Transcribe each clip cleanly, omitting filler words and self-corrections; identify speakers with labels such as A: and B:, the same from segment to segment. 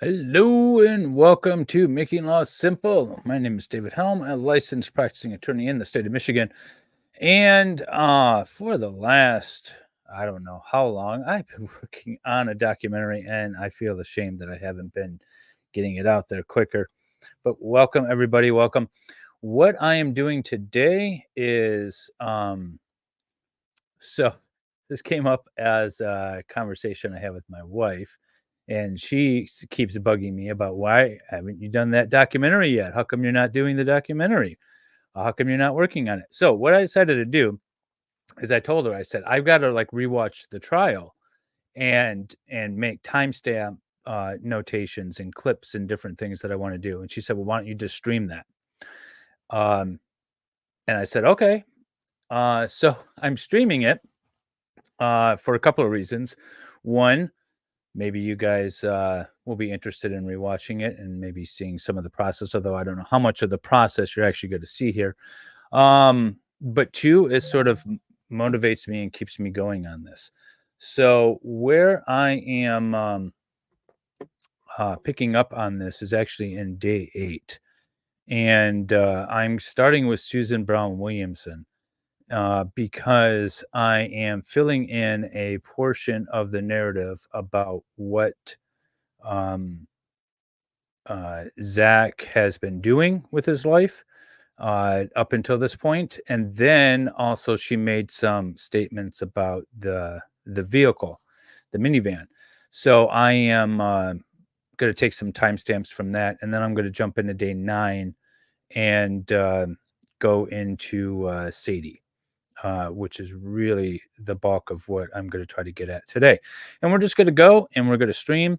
A: Hello and welcome to Making Law Simple. My name is David Helm, a licensed practicing attorney in the state of Michigan. And for the last, I don't know how long, I've been working on a documentary, and I feel ashamed that I haven't been getting it out there quicker. But welcome, everybody. Welcome. What I am doing today is so this came up as a conversation I had with my wife, and she keeps bugging me about, why haven't you done that documentary yet? How come you're not doing the documentary? How come you're not working on it? So what I decided to do is I told her, I said, I've got to like rewatch the trial and make timestamp notations and clips and different things that I want to do. And she said, well, why don't you just stream that? And I said, okay. So I'm streaming it for a couple of reasons. One, maybe you guys will be interested in rewatching it and maybe seeing some of the process, although I don't know how much of the process you're actually going to see here. But two, it sort of motivates me and keeps me going on this. So where I am picking up on this is actually in day 8. And I'm starting with Susan Brown Williamson. Because I am filling in a portion of the narrative about what Zach has been doing with his life up until this point. And then also she made some statements about the vehicle, the minivan. So I am going to take some timestamps from that, and then I'm going to jump into day 9 and go into Sadie. Which is really the bulk of what I'm going to try to get at today. And we're just going to go and we're going to stream,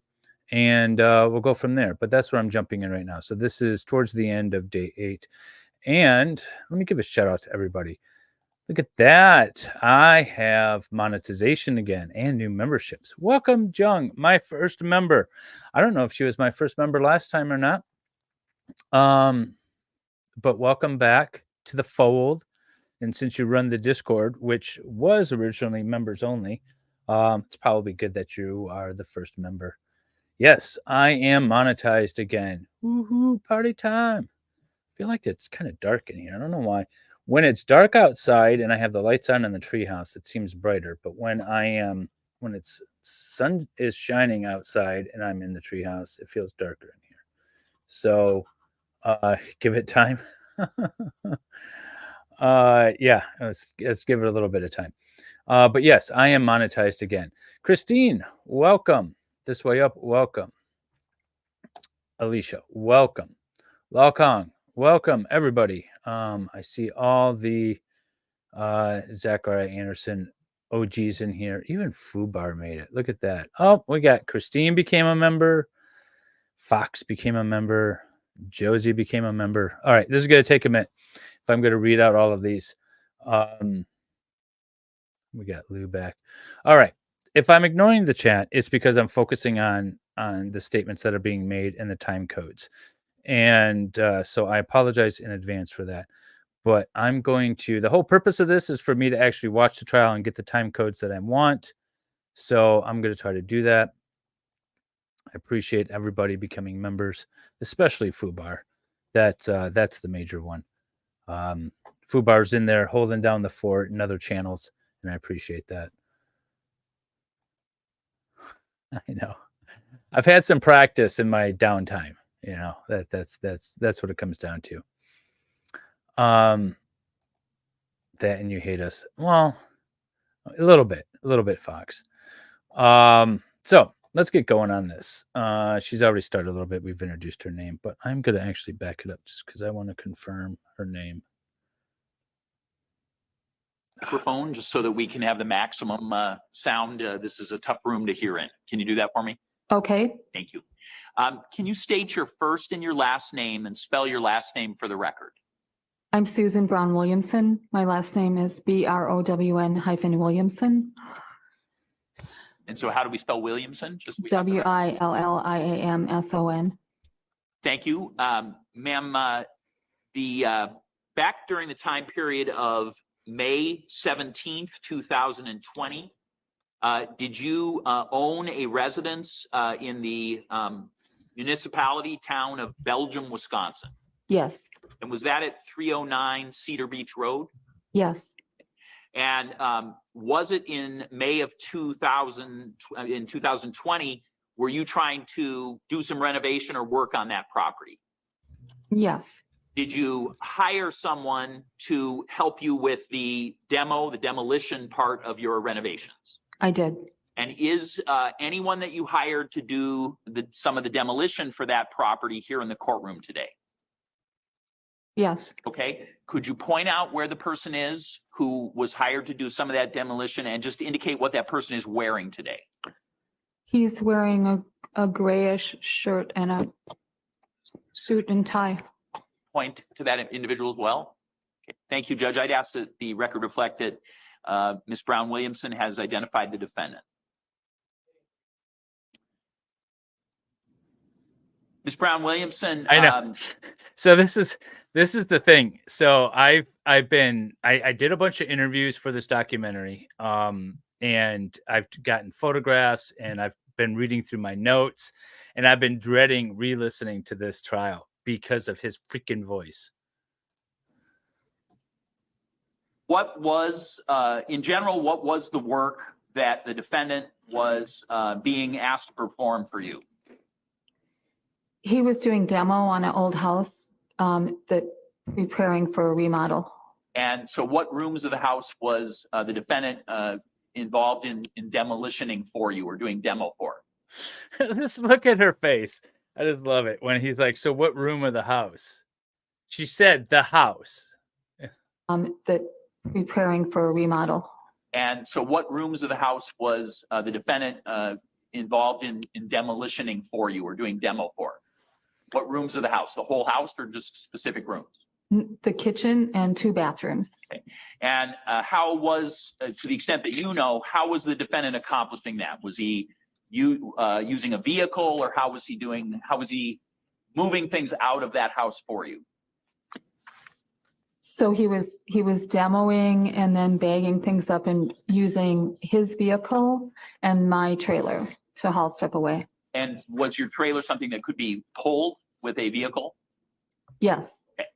A: and we'll go from there. But that's where I'm jumping in right now. So this is towards the end of day 8. And let me give a shout out to everybody. Look at that. I have monetization again and new memberships. Welcome, Jung, my first member. I don't know if she was my first member last time or not. But welcome back to the fold. And since you run the Discord, which was originally members only, it's probably good that you are the first member. Yes, I am monetized again. Woohoo, party time. I feel like it's kind of dark in here. I don't know why. When it's dark outside and I have the lights on in the treehouse, it seems brighter. But when it's sun is shining outside and I'm in the treehouse, it feels darker in here. So give it time. Yeah, let's give it a little bit of time. But yes, I am monetized again. Christine, welcome. This way up, welcome. Alicia, welcome. Lao Kong, welcome, everybody. I see all the Zachariah Anderson OGs in here. Even Fubar made it. Look at that. Oh, we got Christine became a member. Fox became a member. Josie became a member. All right, this is going to take a minute if I'm going to read out all of these. We got Lou back. All right. If I'm ignoring the chat, it's because I'm focusing on the statements that are being made and the time codes. And so I apologize in advance for that. But I'm going to, the whole purpose of this is for me to actually watch the trial and get the time codes that I want. So I'm going to try to do that. I appreciate everybody becoming members, especially Fubar. That's the major one. Fubar's in there holding down the fort and other channels, and I appreciate that. I know. I've had some practice in my downtime. You know, that's what it comes down to. That and you hate us. Well, a little bit, Fox. So let's get going on this. She's already started a little bit. We've introduced her name, but I'm going to actually back it up just because I want to confirm her name.
B: Microphone just so that we can have the maximum sound. This is a tough room to hear in. Can you do that for me?
C: Okay.
B: Thank you. Can you state your first and your last name and spell your last name for the record?
C: I'm Susan Brown Williamson. My last name is BROWN-Williamson.
B: And so how do we spell Williamson? Just
C: WILLIAMSON.
B: Thank you. Ma'am, back during the time period of May 17th, 2020, did you own a residence in the municipality town of Belgium, Wisconsin.
C: Yes,
B: And was that at 309 Cedar Beach Road?
C: yes,
B: And was it in May of 2020, were you trying to do some renovation or work on that property?
C: yes,
B: Did you hire someone to help you with the demolition part of your renovations?
C: I did.
B: And is anyone that you hired to do some of the demolition for that property here in the courtroom today?
C: Yes,
B: Okay, could you point out where the person is who was hired to do some of that demolition and just indicate what that person is wearing today?
C: he's wearing a grayish shirt and a suit and tie.
B: Point to that individual as well. Okay. Thank you, Judge. I'd ask that the record reflect that Ms. Brown Williamson has identified the defendant. Ms. Brown Williamson.
A: I know. So this is the thing. So I did a bunch of interviews for this documentary, and I've gotten photographs, and I've been reading through my notes, and I've been dreading re-listening to this trial because of his freaking voice.
B: What was, in general, what was the work that the defendant was being asked to perform for you?
C: He was doing demo on an old house that preparing for a remodel.
B: And so what rooms of the house was the defendant involved in demolitioning for you or doing demo for?
A: Just look at her face. I just love it when he's like, so what room of the house? She said the house.
C: That preparing for a remodel.
B: And so what rooms of the house was the defendant involved in demolitioning for you or doing demo for? What rooms of the house? The whole house or just specific rooms?
C: The kitchen and 2 bathrooms.
B: Okay. And how was, to the extent that you know, how was the defendant accomplishing that? Was he using a vehicle, or how was he moving things out of that house for you?
C: So he was demoing and then bagging things up and using his vehicle and my trailer to haul stuff away.
B: And was your trailer something that could be pulled with a vehicle?
C: Yes.
B: Okay.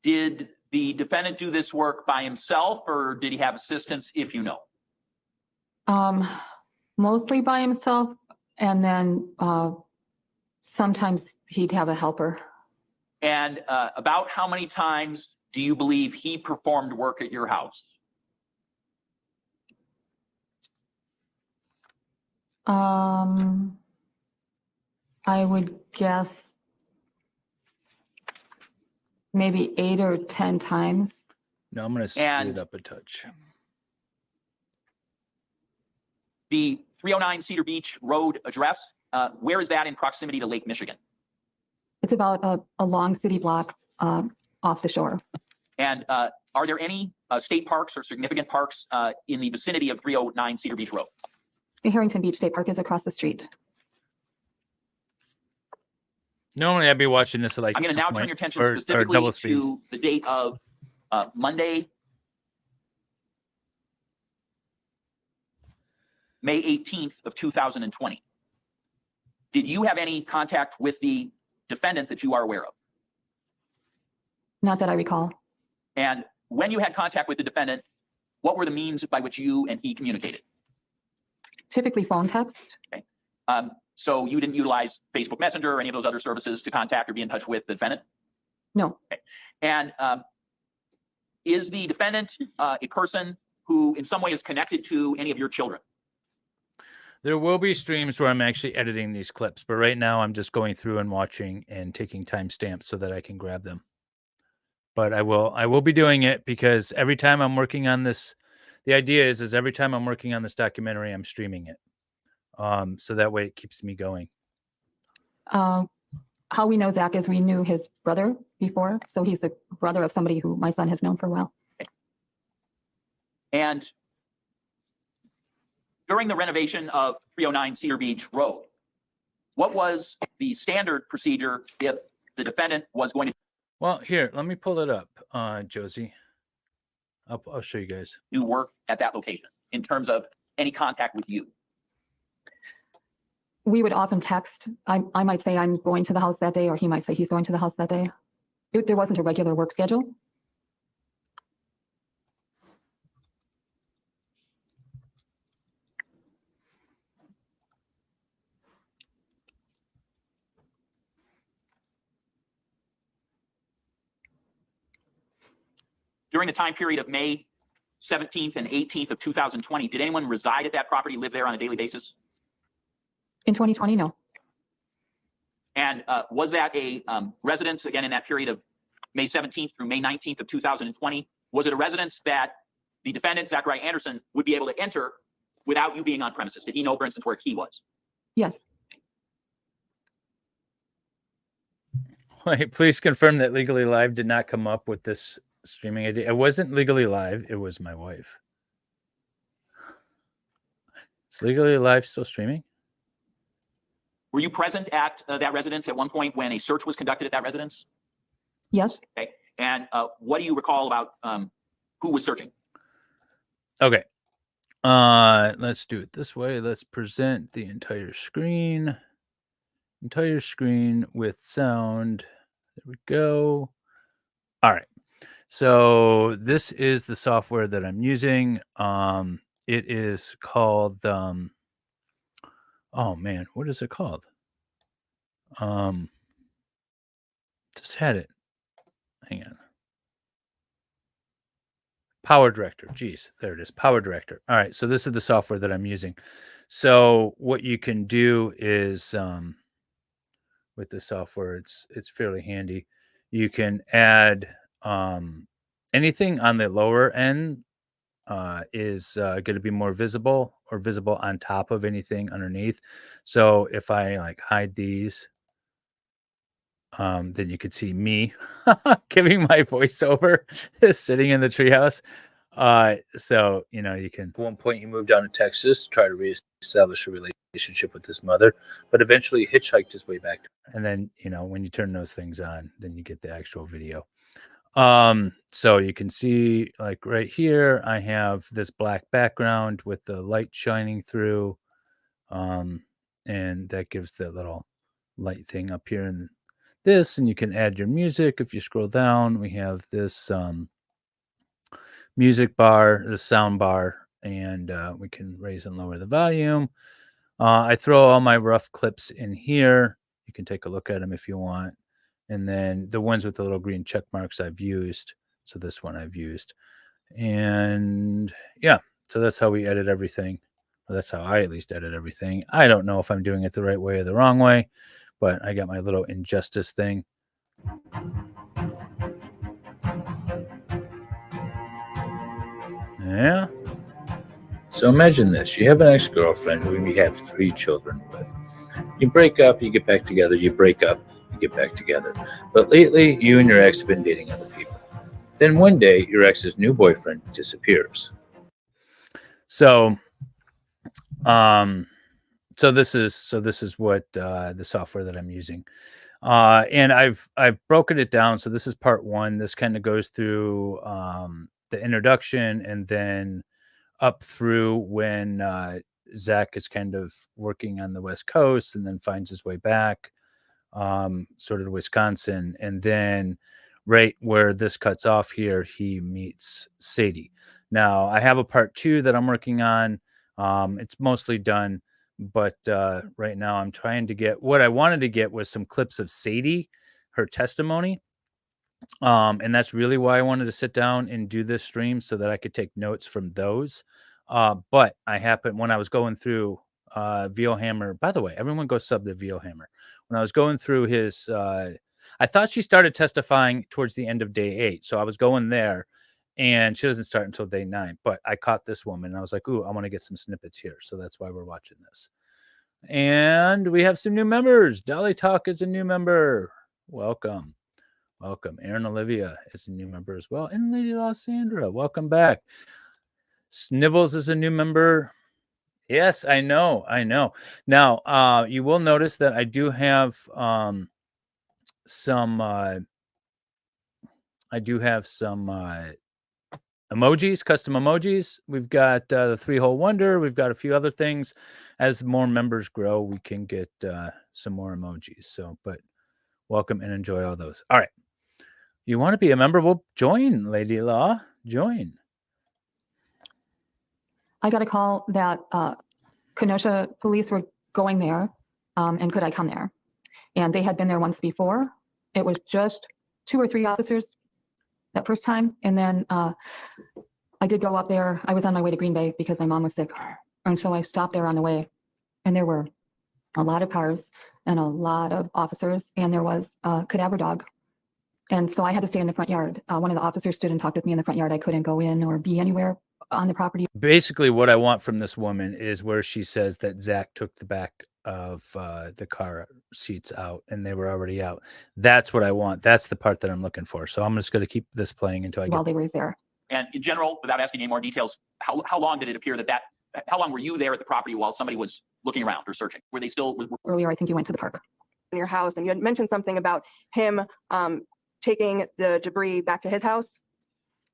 B: Did the defendant do this work by himself, or did he have assistance, if you know?
C: Mostly by himself, and then sometimes he'd have a helper.
B: And about how many times do you believe he performed work at your house?
C: I would guess maybe 8 or 10 times.
A: No, I'm going to speed it up a touch.
B: The 309 Cedar Beach Road address, where is that in proximity to Lake Michigan?
C: It's about a long city block off the shore.
B: And are there any state parks or significant parks in the vicinity of 309 Cedar Beach Road?
C: Harrington Beach State Park is across the street.
A: Normally I'd be watching this at like
B: I'm going to now turn your attention
A: or
B: specifically
A: double speed.
B: to the date of Monday, May 18th of 2020. Did you have any contact with the defendant that you are aware of?
C: Not that I recall.
B: And when you had contact with the defendant, what were the means by which you and he communicated?
C: Typically phone text.
B: Okay. So you didn't utilize Facebook Messenger or any of those other services to contact or be in touch with the defendant?
C: No.
B: Okay. And is the defendant a person who in some way is connected to any of your children?
A: There will be streams where I'm actually editing these clips, but right now I'm just going through and watching and taking timestamps so that I can grab them. But I will be doing it because every time I'm working on this, the idea is every time I'm working on this documentary, I'm streaming it. So that way it keeps me going.
C: How we know Zach is we knew his brother before. So he's the brother of somebody who my son has known for a while.
B: Okay. And during the renovation of 309 Cedar Beach Road, what was the standard procedure if the defendant was going to
A: Well, here, let me pull it up, Josie. I'll show you guys.
B: do work at that location in terms of any contact with you?
C: we would often text. I might say I'm going to the house that day, or he might say he's going to the house that day. There wasn't a regular work schedule.
B: During the time period of May 17th and 18th of 2020, did anyone reside at that property, live there on a daily basis?
C: In 2020, no.
B: And was that a residence, again, in that period of May 17th through May 19th of 2020? Was it a residence that the defendant, Zachariah Anderson, would be able to enter without you being on premises? Did he know, for instance, where he was?
C: Yes.
A: Wait, please confirm that Legally Live did not come up with this streaming idea. It wasn't Legally Live. It was my wife. Is Legally Live still streaming?
B: Were you present at that residence at one point when a search was conducted at that residence?
C: Yes.
B: Okay. And what do you recall about who was searching?
A: Okay. Let's do it this way. Let's present the entire screen. Entire screen with sound. There we go. All right. So this is the software that I'm using. It is called oh man, what is it called? Just had it. Hang on. Power Director. Geez, there it is. Power Director. All right. So this is the software that I'm using. So what you can do is with the software, it's fairly handy. You can add anything on the lower end is going to be more visible or visible on top of anything underneath. So if I like hide these, then you could see me giving my voiceover sitting in the treehouse. So, you know, you can, at one point you moved down to Texas, try to reestablish a relationship with his mother, but eventually hitchhiked his way back. And then, you know, when you turn those things on, then you get the actual video. So you can see like right here, I have this black background with the light shining through. And that gives that little light thing up here in this, and you can add your music. If you scroll down, we have this music bar, the sound bar, and we can raise and lower the volume. I throw all my rough clips in here. You can take a look at them if you want. And then the ones with the little green check marks I've used. So this one I've used. And yeah, so that's how we edit everything. Well, that's how I at least edit everything. I don't know if I'm doing it the right way or the wrong way, but I got my little injustice thing. Yeah. So imagine this. You have an ex-girlfriend who you have 3 children with. You break up, you get back together, you break up, you get back together. But lately, you and your ex have been dating other people. Then one day, your ex's new boyfriend disappears. So, this is what the software that I'm using. And I've broken it down. So this is part 1. This kind of goes through the introduction and then up through when Zach is kind of working on the West Coast and then finds his way back sort of to Wisconsin. And then right where this cuts off here, he meets Sadie. Now I have a part 2 that I'm working on. It's mostly done, but right now I'm trying to get, what I wanted to get was some clips of Sadie, her testimony. And that's really why I wanted to sit down and do this stream so that I could take notes from those. But I happened, when I was going through VO Hammer, by the way, everyone go sub to VO Hammer. When I was going through his, I thought she started testifying towards the end of day 8. So I was going there and she doesn't start until day 9, but I caught this woman and I was like, ooh, I want to get some snippets here. So that's why we're watching this. And we have some new members. Dolly Talk is a new member. Welcome. Welcome. Aaron Olivia is a new member as well. And Lady Law Sandra, welcome back. Snivels is a new member. Yes, I know. Now, you will notice that I do have some emojis, custom emojis. We've got the 3-hole wonder. We've got a few other things. As more members grow, we can get some more emojis. So, but welcome and enjoy all those. All right. You want to be a member? Well, join, Lady Law. Join.
C: I got a call that Kenosha police were going there, and could I come there? And they had been there once before. It was just 2 or 3 officers that first time. And then I did go up there. I was on my way to Green Bay because my mom was sick. And so I stopped there on the way. And there were a lot of cars and a lot of officers. And there was a cadaver dog. And so I had to stay in the front yard. One of the officers stood and talked with me in the front yard. I couldn't go in or be anywhere on the property.
A: Basically, what I want from this woman is where she says that Zach took the back of the car seats out and they were already out. That's what I want. That's the part that I'm looking for. So I'm just going to keep this playing until I get.
C: While they were there.
B: And in general, without asking any more details, how long did it appear how long were you there at the property while somebody was looking around or searching? Were they still?
C: Earlier, I think you went to the park.
D: In your house, and you had mentioned something about him taking the debris back to his house.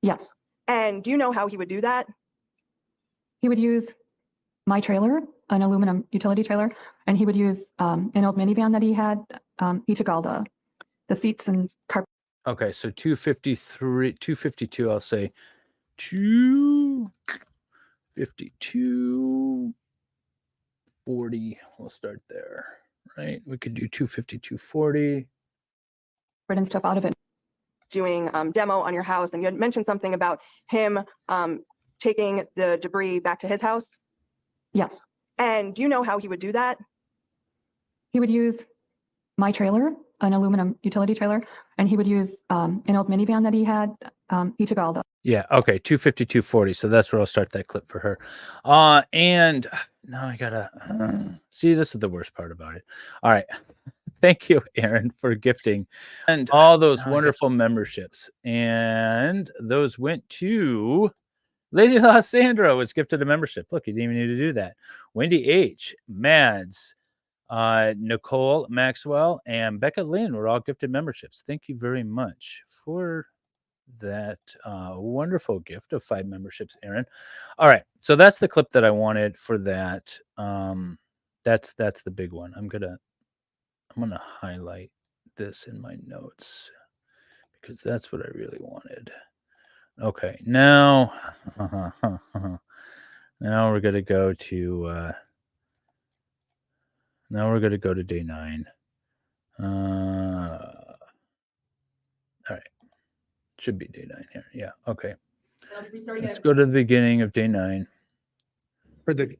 C: Yes.
D: And do you know how he would do that?
C: He would use my trailer, an aluminum utility trailer, and he would use an old minivan that he had. He took all the seats and carpet.
A: Okay, so 253, 252, I'll say 252, 40. We'll start there, right? We could do 252, 40.
C: And stuff out of it.
D: Doing demo on your house, and you had mentioned something about him taking the debris back to his house.
C: Yes.
D: And do you know how he would do that?
C: He would use my trailer, an aluminum utility trailer, and he would use an old minivan that he had. He took all the.
A: Yeah. Okay. 252, 40. So that's where I'll start that clip for her. And now I gotta see. This is the worst part about it. All right. Thank you, Aaron, for gifting and all those wonderful memberships. And those went to Lady La Sandra was gifted a membership. Look, you didn't even need to do that. Wendy H, Mads, Nicole Maxwell, and Becca Lynn were all gifted memberships. Thank you very much for that wonderful gift of 5 memberships, Aaron. All right, so that's the clip that I wanted for that. That's the big one. I'm gonna highlight this in my notes because that's what I really wanted. Okay, now we're gonna go to day 9. All right, should be day 9 here. Yeah, okay. Let's go to the beginning of day 9.
E: Heard the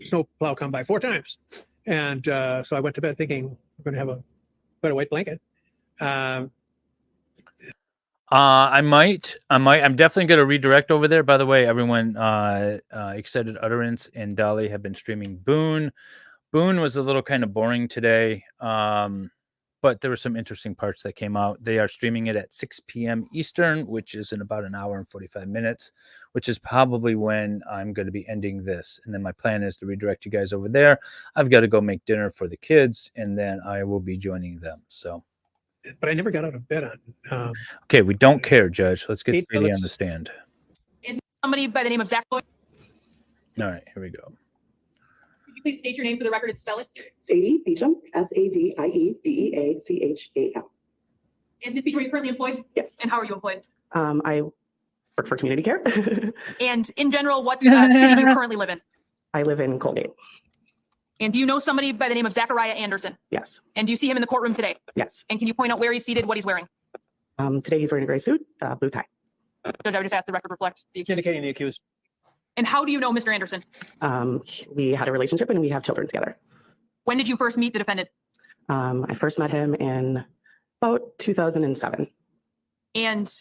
E: snow plow come by 4 times. And so I went to bed thinking we're going to have quite a white blanket.
A: I'm definitely going to redirect over there. By the way, everyone, Excited Utterance and Dolly have been streaming Boone. Boone was a little kind of boring today, but there were some interesting parts that came out. They are streaming it at 6 p.m. Eastern, which is in about an hour and 45 minutes, which is probably when I'm going to be ending this. And then my plan is to redirect you guys over there. I've got to go make dinner for the kids, and then I will be joining them. So,
E: but I never got out of bed on.
A: Okay, we don't care, Judge. Let's get Sadie on the stand.
F: And somebody by the name of Zach.
A: All right, here we go.
F: Could you please state your name for the record and spell it?
G: Sadie Beecham, Sadiebeacham.
F: And this is where you're currently employed?
G: Yes.
F: And how are you employed?
G: I work for community care.
F: And in general, what city do you currently live in?
G: I live in Colgate.
F: And do you know somebody by the name of Zachariah Anderson?
G: Yes.
F: And do you see him in the courtroom today?
G: Yes.
F: And can you point out where he's seated, what he's wearing?
G: Today he's wearing a gray suit, blue tie.
F: Judge, I would just ask the record reflect.
E: Indicating the accused.
F: And how do you know Mr. Anderson?
G: We had a relationship and we have children together.
F: When did you first meet the defendant?
G: I first met him in about 2007.
F: And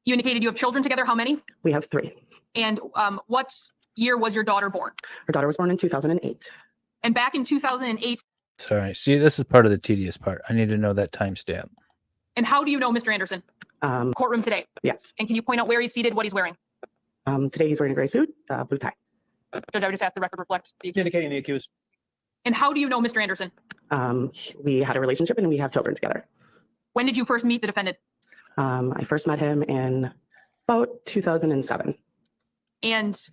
F: you indicated you have children together. How many?
G: We have 3.
F: And what year was your daughter born?
G: Her daughter was born in 2008.
F: And back in 2008.
A: Sorry. See, this is part of the tedious part. I need to know that timestamp.
F: And how do you know Mr. Anderson? Courtroom today.
G: Yes.
F: And can you point out where he's seated, what he's wearing?
G: Today he's wearing a gray suit, blue tie.
F: Judge, I would just ask the record reflect.
E: Indicating the accused.
F: And how do you know Mr. Anderson?
G: We had a relationship and we have children together.
F: When did you first meet the defendant?
G: I first met him in About 2007.
F: And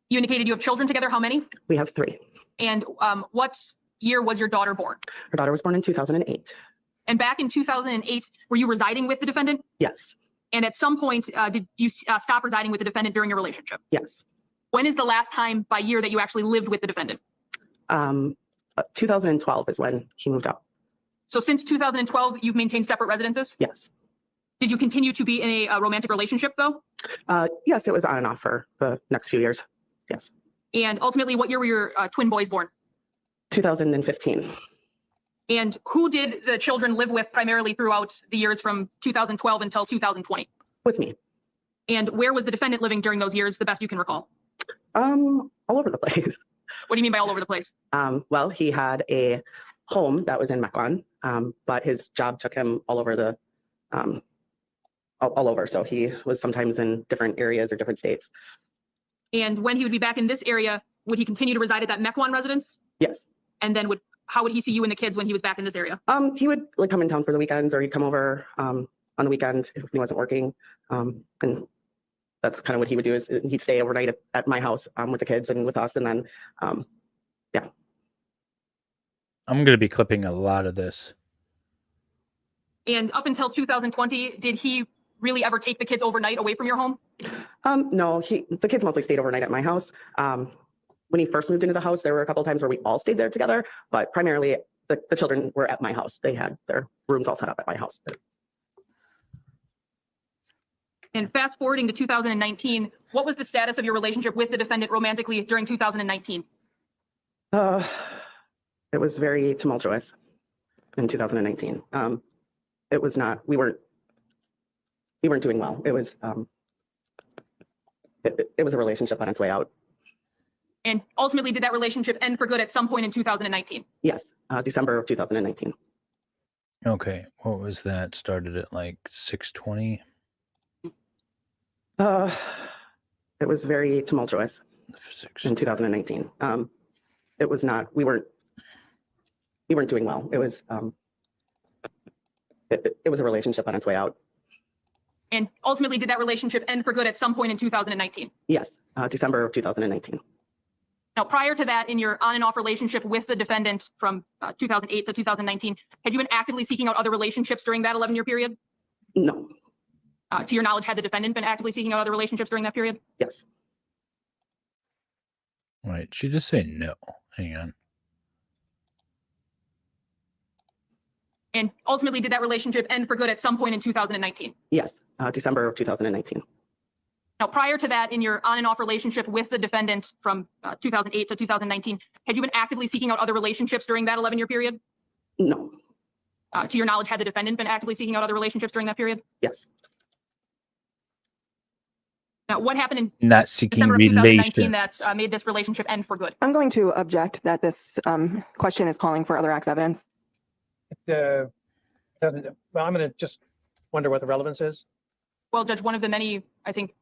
F: you indicated you have children together. How many?
G: We have 3.
F: And what year was your daughter born?
G: Her daughter was born in 2008.
F: And back in 2008, were you residing with the defendant?
G: Yes.
F: And at some point, did you stop residing with the defendant during your relationship?
G: Yes.
F: When is the last time by year that you actually lived with the defendant?
G: 2012 is when he moved out.
F: So since 2012, you've maintained separate residences?
G: Yes.
F: Did you continue to be in a romantic relationship though?
G: Yes, it was on and off for the next few years. Yes.
F: And ultimately, what year were your twin boys born?
G: 2015.
F: And who did the children live with primarily throughout the years from 2012 until 2020?
G: With me.
F: And where was the defendant living during those years, the best you can recall?
G: All over the place.
F: What do you mean by all over the place?
G: Well, he had a home that was in Mequon, but his job took him all over all over. So he was sometimes in different areas or different states.
F: And when he would be back in this area, would he continue to reside at that Mequon residence?
G: Yes.
F: And then how would he see you and the kids when he was back in this area?
G: He would like come in town for the weekends, or he'd come over on the weekend if he wasn't working. And that's kind of what he would do, is he'd stay overnight at my house with the kids and with us. And then, yeah.
A: I'm going to be clipping a lot of this.
F: And up until 2020, did he really ever take the kids overnight away from your home?
G: No, the kids mostly stayed overnight at my house. When he first moved into the house, there were a couple of times where we all stayed there together, but primarily the children were at my house. They had their rooms all set up at my house.
F: And fast forwarding to 2019, what was the status of your relationship with the defendant romantically during 2019?
G: It was very tumultuous in 2019. It was not, we weren't doing well. It was, it was a relationship on its way out.
F: And ultimately, did that relationship end for good at some point in 2019?
G: Yes, December of 2019.
A: Okay. What was that? Started at like 6:20?
G: It was very tumultuous in 2019. It was not, we weren't doing well. It was, it was a relationship on its way out.
F: And ultimately, did that relationship end for good at some point in 2019?
G: Yes, December of 2019.
F: Now, prior to that, in your on and off relationship with the defendant from 2008 to 2019, had you been actively seeking out other relationships during that 11-year period?
G: No.
F: To your knowledge, had the defendant been actively seeking out other relationships during that period?
G: Yes.
A: Wait, she just say no. Hang on.
F: And ultimately, did that relationship end for good at some point in 2019?
G: Yes, December of 2019.
F: Now, prior to that, in your on and off relationship with the defendant from 2008 to 2019, had you been actively seeking out other relationships during that 11-year period?
G: No.
F: To your knowledge, had the defendant been actively seeking out other relationships during that period?
G: Yes.
F: Now, what happened in
A: Not seeking
F: December of 2019
A: relation.
F: that made this relationship end for good?
D: I'm going to object that this question is calling for other acts evidence.
E: Well, I'm going to just wonder what the relevance is.
F: Well, Judge, one of the many, I think,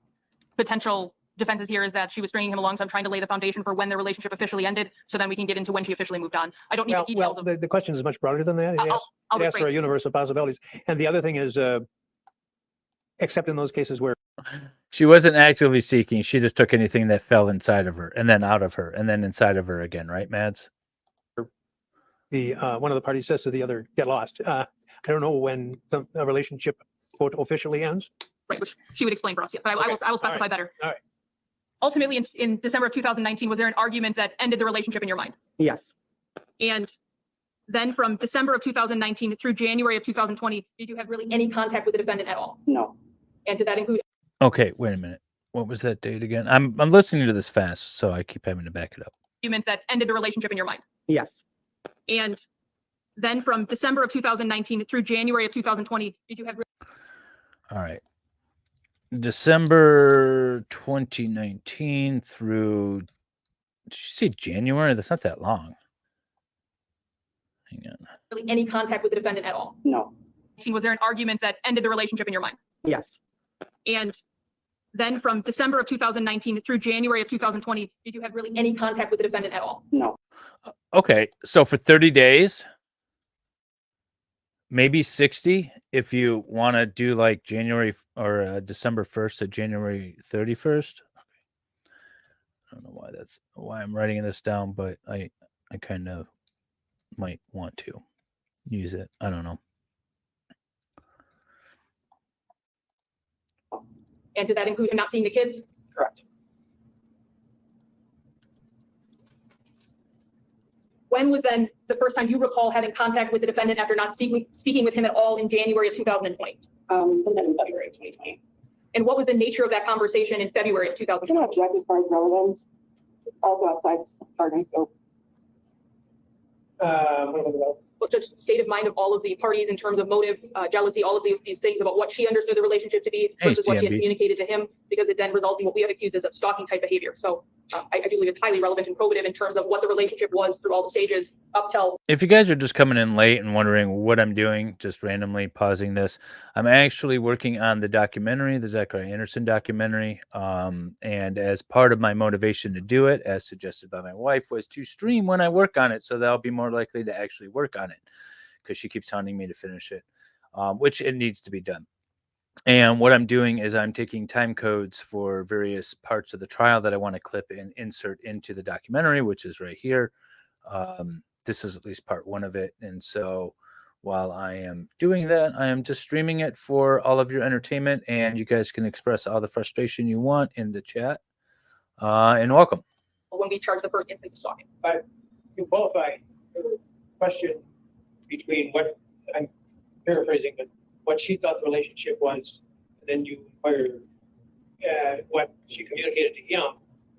F: potential defenses here is that she was stringing him along, so I'm trying to lay the foundation for when the relationship officially ended, so then we can get into when she officially moved on. I don't need the details of.
E: The question is much broader than that. It
F: I'll
E: asks for a
F: rephrase.
E: universe of possibilities. And the other thing is, except in those cases where
A: She wasn't actively seeking. She just took anything that fell inside of her and then out of her and then inside of her again. Right, Mads?
E: the one of the parties says to the other, get lost. I don't know when a relationship, quote, officially ends.
F: Right, which she would explain for us. Yeah, but I will specify
E: All right.
F: better.
E: All right.
F: Ultimately, in December of 2019, was there an argument that ended the relationship in your mind?
G: Yes.
F: And then from December of 2019 through January of 2020, did you have really any contact with the defendant at all?
G: No.
F: And did that include
A: Okay, wait a minute. What was that date again? I'm listening to this fast, so I keep having to back it up.
F: argument that ended the relationship in your mind?
G: Yes.
F: And then from December of 2019 through January of 2020, did you have
A: All right. December 2019 through, did you say January? That's not that long. Hang on.
F: really any contact with the defendant at all?
G: No.
F: Was there an argument that ended the relationship in your mind?
G: Yes.
F: And then from December of 2019 through January of 2020, did you have really any contact with the defendant at all?
G: No.
A: Okay, so for 30 days, maybe 60 if you want to do like January or December 1st to January 31st. I don't know why I'm writing this down, but I kind of might want to use it. I don't know.
F: And does that include him not seeing the kids?
G: Correct.
F: When was then the first time you recall having contact with the defendant after not speaking with him at all in January of 2020?
G: Sometime in February of 2020.
F: And what was the nature of that conversation in February of 2020?
G: I don't object as far as relevance. Also outside bargaining scope.
E: What about
F: Well, just state of mind of all of the parties in terms of motive, jealousy, all of these things about what she understood the relationship to be versus what she had
A: TMB.
F: communicated to him, because it then results in what we have accused as of stalking type behavior. So I do believe it's highly relevant and probative in terms of what the relationship was through all the stages up till.
A: If you guys are just coming in late and wondering what I'm doing, just randomly pausing this, I'm actually working on the documentary, the Zachariah Anderson documentary. And as part of my motivation to do it, as suggested by my wife, was to stream when I work on it. So that I'll be more likely to actually work on it because she keeps hounding me to finish it, which it needs to be done. And what I'm doing is I'm taking time codes for various parts of the trial that I want to clip and insert into the documentary, which is right here. This is at least part one of it. And so while I am doing that, I am just streaming it for all of your entertainment, and you guys can express all the frustration you want in the chat. And welcome.
F: When we charge the first instance of stalking.
E: you qualify the question between what, I'm paraphrasing, but what she thought the relationship was, and then you inquire what she communicated to him,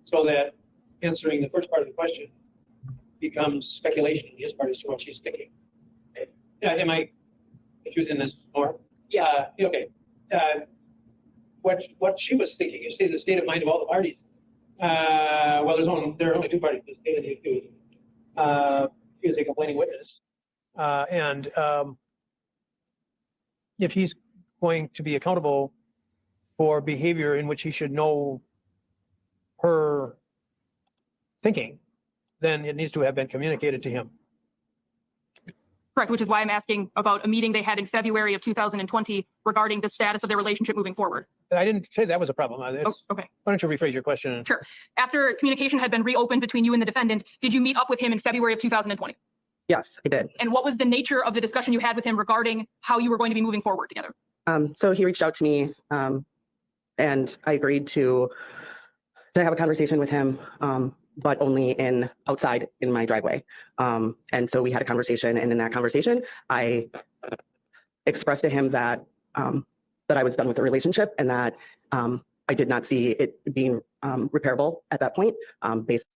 E: so that answering the first part of the question becomes speculation on his part as to what she's thinking. Yeah, am I confusing this more?
F: Yeah.
E: Okay. What she was thinking, you say the state of mind of all the parties. Well, there are only two parties, the state and the accused. He is a complaining witness. And if he's going to be accountable for behavior in which he should know her thinking, then it needs to have been communicated to him.
F: Correct, which is why I'm asking about a meeting they had in February of 2020 regarding the status of their relationship moving forward.
E: I didn't say that was a problem.
F: Oh, okay.
E: Why don't you rephrase your question?
F: Sure. After communication had been reopened between you and the defendant, did you meet up with him in February of 2020?
G: Yes, I did.
F: And what was the nature of the discussion you had with him regarding how you were going to be moving forward together?
G: So he reached out to me, and I agreed to have a conversation with him, but only outside in my driveway. And so we had a conversation, and in that conversation, I expressed to him that that I was done with the relationship, and that I did not see it being repairable at that point. Based.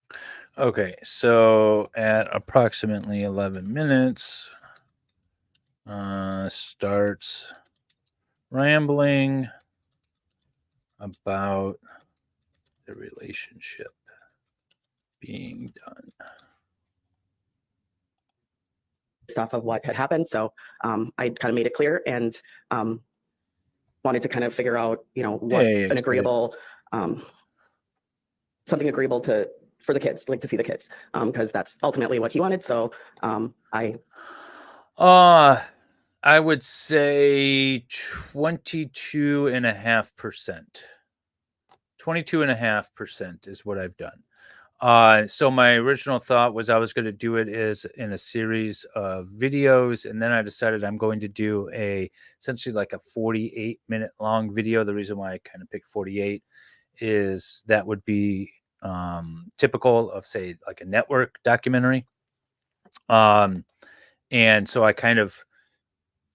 A: Okay, so at approximately 11 minutes, starts rambling about the relationship being done.
G: Based off of what had happened. So I kind of made it clear, and wanted to kind of figure out, what an agreeable, something agreeable for the kids, like to see the kids, because that's ultimately what he wanted. So
A: I would say 22.5%. 22.5% is what I've done. So my original thought was I was going to do it as in a series of videos, and then I decided I'm going to do essentially like a 48-minute long video. The reason why I kind of picked 48 is that would be typical of, say, like a network documentary. And so I kind of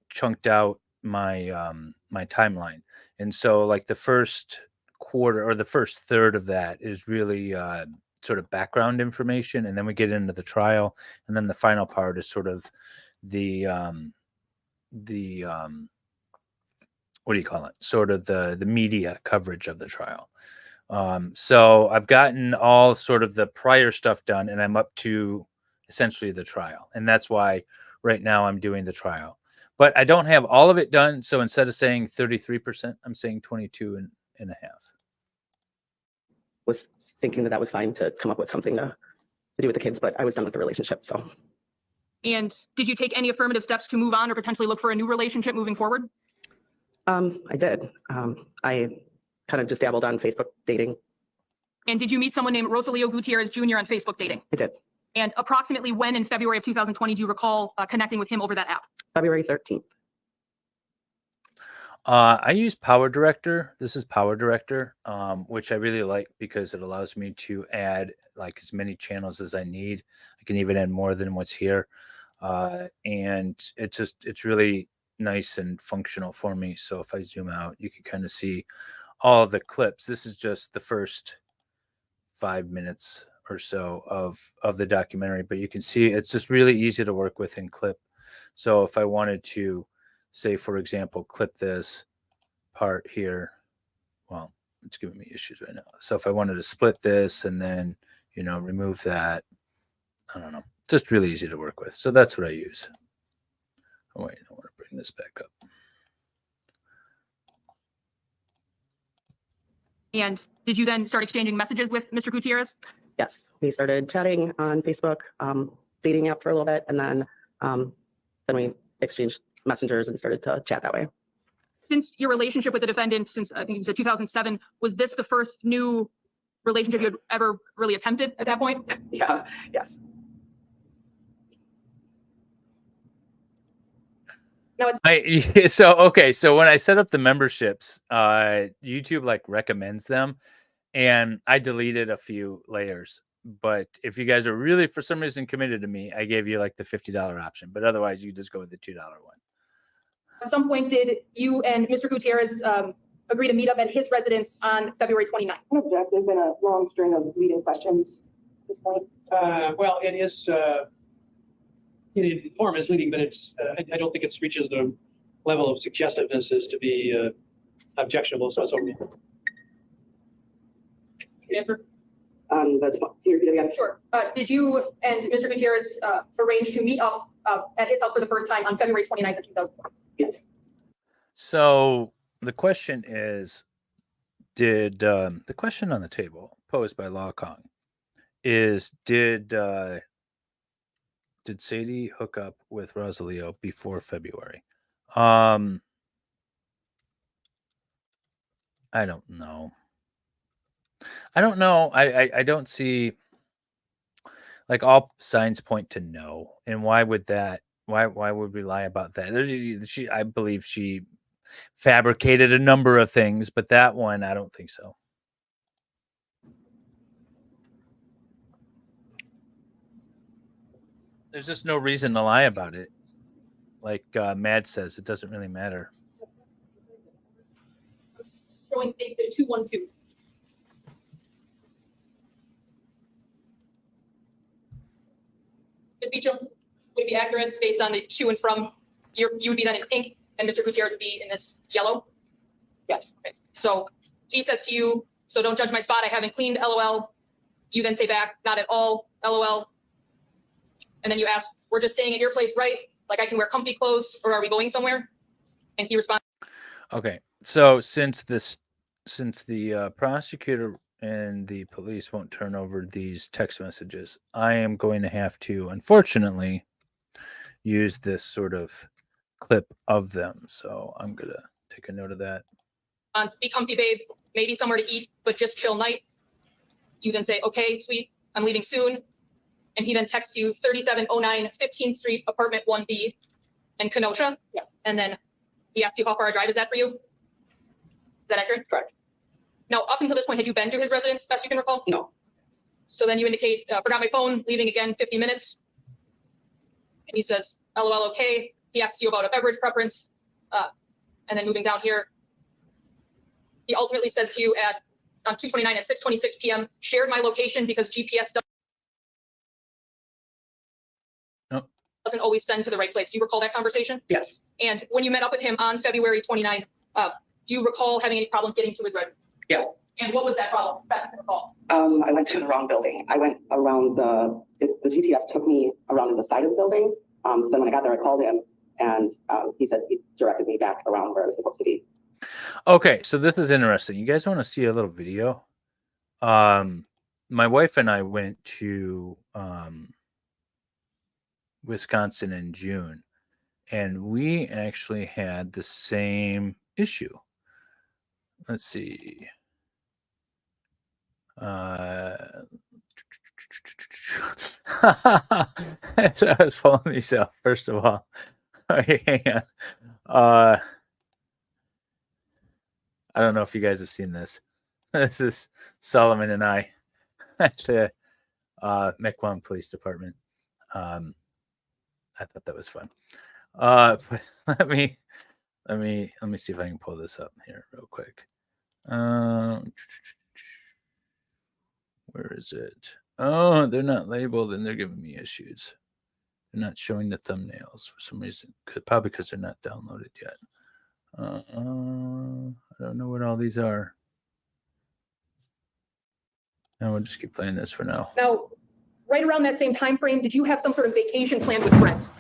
A: chunked out my my timeline, and so like the first quarter or the first third of that is really sort of background information, and then we get into the trial, and then the final part is sort of the what do you call it? Sort of the media coverage of the trial. So I've gotten all sort of the prior stuff done, and I'm up to essentially the trial, and that's why right now I'm doing the trial. But I don't have all of it done, so instead of saying 33%, I'm saying 22.5.
G: was thinking that was fine to come up with something to do with the kids, but I was done with the relationship. So
F: And did you take any affirmative steps to move on or potentially look for a new relationship moving forward?
G: I did. I kind of just dabbled on Facebook dating.
F: And did you meet someone named Rosalio Gutierrez Jr. on Facebook dating?
G: I did.
F: And approximately when in February of 2020 do you recall connecting with him over that app?
G: February 13th.
A: I use Power Director. This is Power Director, which I really like because it allows me to add like as many channels as I need. I can even add more than what's here. And it's really nice and functional for me. So if I zoom out, you can kind of see all the clips. This is just the first 5 minutes or so of the documentary, but you can see it's just really easy to work with and clip. So if I wanted to say, for example, clip this part here, well, it's giving me issues right now. So if I wanted to split this and then, you know, remove that, I don't know, just really easy to work with. So that's what I use. Oh, wait, I want to bring this back up.
F: And did you then start exchanging messages with Mr. Gutierrez?
G: Yes, we started chatting on Facebook, dating app for a little bit, and then we exchanged messengers and started to chat that way.
F: Since your relationship with the defendant, since I think you said 2007, was this the first new relationship you had ever really attempted at that point?
G: Yeah, yes.
F: No, it's
A: So when I set up the memberships, YouTube like recommends them, and I deleted a few layers. But if you guys are really for some reason committed to me, I gave you like the $50 option. But otherwise, you just go with the $2 one.
F: at some point, did you and Mr. Gutierrez agree to meet up at his residence on February 29th?
D: I don't object. There's been a long string of leading questions at this point.
E: Well, it is, the form is leading, but it's, I don't think it reaches the level of suggestiveness as to be objectionable. So it's okay.
F: Answer.
G: That's fine. Can you repeat it again?
F: Sure. Did you and Mr. Gutierrez arrange to meet up at his house for the first time on February 29th of 2004?
G: Yes.
A: So the question is, did the question on the table posed by Law Kong is did Sadie hook up with Rosalio before February? I don't know. I don't see, like, all signs point to no. And why would that? Why would we lie about that? I believe she fabricated a number of things, but that one, I don't think so. There's just no reason to lie about it. Like Mad says, it doesn't really matter.
F: Showing states that 212. Ms. Beecham, would it be accurate based on the to and from? You would be then in pink, and Mr. Gutierrez would be in this yellow?
G: Yes.
F: Okay. So he says to you, so don't judge my spot, I haven't cleaned, LOL. You then say back, not at all, LOL. And then you ask, we're just staying at your place, right? Like I can wear comfy clothes, or are we going somewhere? And he responds.
A: Okay. So since the prosecutor and the police won't turn over these text messages, I am going to have to, unfortunately, use this sort of clip of them. So I'm going to take a note of that.
F: Be comfy, babe, maybe somewhere to eat, but just chill night. You then say, okay, sweet, I'm leaving soon. And he then texts you 3709 15th Street, apartment 1B in Kenosha.
G: Yes.
F: And then he asks you how far a drive is that for you? Is that accurate?
G: Correct.
F: Now, up until this point, had you been to his residence, best you can recall?
G: No.
F: So then you indicate, forgot my phone, leaving again, 50 minutes. And he says, LOL, okay. He asks you about a beverage preference. And then moving down here, he ultimately says to you on 229 at 6:26 p.m., shared my location because GPS doesn't always send to the right place. Do you recall that conversation?
G: Yes.
F: And when you met up with him on February 29th, do you recall having any problems getting to his residence?
G: Yes.
F: And what was that problem? Best you recall.
G: I went to the wrong building. I went around the GPS took me around the side of the building. So then when I got there, I called him, and he said he directed me back around where I was supposed to be.
A: Okay, so this is interesting. You guys want to see a little video? My wife and I went to Wisconsin in June, and we actually had the same issue. Let's see. I was pulling these up, first of all. Okay, hang on. I don't know if you guys have seen this. This is Solomon and I at the Mequon Police Department. I thought that was fun. But let me see if I can pull this up here real quick. Where is it? Oh, they're not labeled and they're giving me issues. They're not showing the thumbnails for some reason. Probably because they're not downloaded yet. I don't know what all these are. And we'll just keep playing this for now.
F: Now, right around that same time frame, did you have some sort of vacation planned with friends?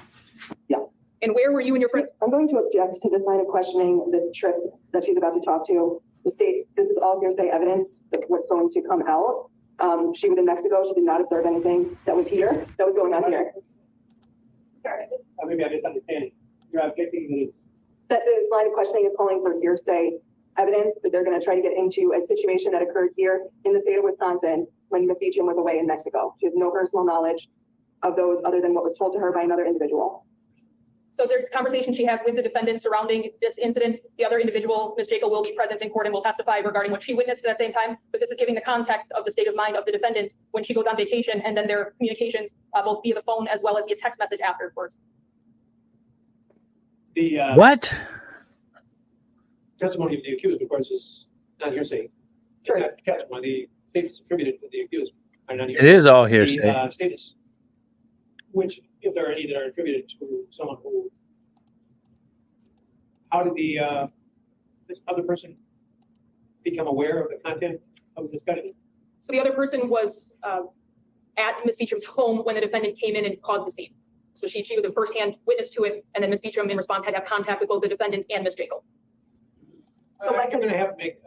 D: Yes.
F: And where were you and your friends?
D: I'm going to object to this line of questioning the trip that she's about to talk to. The states, this is all hearsay evidence that what's going to come out. She was in Mexico. She did not observe anything that was here, that was going on here. Sorry.
E: Maybe I misunderstand. You're objecting
D: That this line of questioning is calling for hearsay evidence that they're going to try to get into a situation that occurred here in the state of Wisconsin when Ms. Beecham was away in Mexico. She has no personal knowledge of those other than what was told to her by another individual.
F: So there's a conversation she has with the defendant surrounding this incident. The other individual, Ms. Jacob, will be present in court and will testify regarding what she witnessed at that same time. But this is giving the context of the state of mind of the defendant when she goes on vacation, and then their communications both via the phone as well as via text message afterwards.
E: the
A: What?
E: testimony of the accused, of course, is not hearsay.
D: Sure.
E: That's the testimony. The statements attributed to the accused are not
A: It
E: hearsay.
A: is all
E: The
A: hearsay.
E: statements, which, if there are any that are attributed to someone who, how did the this other person become aware of the content of the discussion?
F: So the other person was at Ms. Beecham's home when the defendant came in and caused the scene. So she was a firsthand witness to it, and then Ms. Beecham in response had to have contact with both the defendant and Ms. Jacob.
D: So
E: I'm going to have to make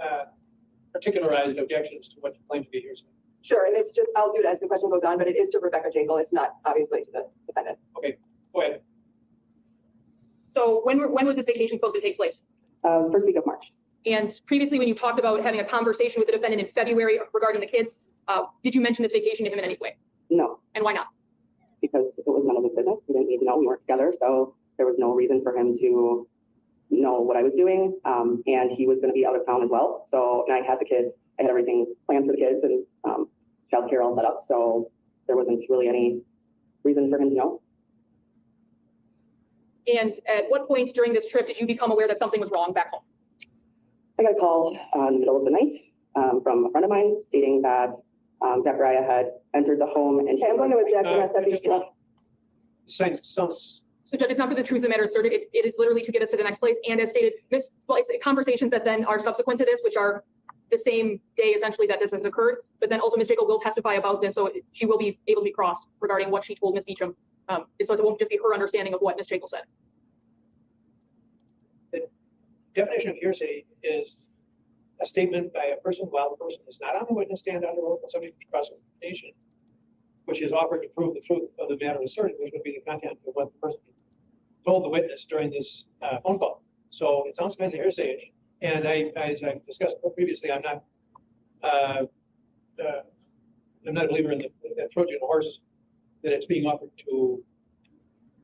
E: particularized objections to what you claim to be hearsay.
D: Sure, and it's just, I'll do it as the question goes on, but it is to Rebecca Jekyll. It's not obviously to the defendant.
E: Go ahead.
F: So when was this vacation supposed to take place?
D: First week of March.
F: And previously, when you talked about having a conversation with the defendant in February regarding the kids, did you mention this vacation to him in any way?
G: No,
F: And why not?
G: because it was none of his business. We didn't need to know. We weren't together, so there was no reason for him to know what I was doing. And he was going to be out of town as well. So, and I had the kids. I had everything planned for the kids and childcare all set up. So there wasn't really any reason for him to know.
F: And at what point during this trip did you become aware that something was wrong back home?
G: I got a call in the middle of the night from a friend of mine stating that Zachariah had entered the home and
D: Okay, I'm going to object and ask that be
E: Just
D: struck.
E: sounds
F: So Judge, it's not for the truth of the matter asserted. It is literally to get us to the next place. And as stated, it's conversations that then are subsequent to this, which are the same day essentially that this has occurred. But then also Ms. Jacob will testify about this, so she will be able to be crossed regarding what she told Ms. Beecham. So it won't just be her understanding of what Ms. Jacob said.
E: definition of hearsay is a statement by a person while the person is not on the witness stand under oath or subject to cross-examination, which is offered to prove the truth of the matter asserted, which would be the content of what the person told the witness during this phone call. So it sounds kind of hearsay. And as I've discussed previously, I'm not a believer in the Trojan horse that it's being offered to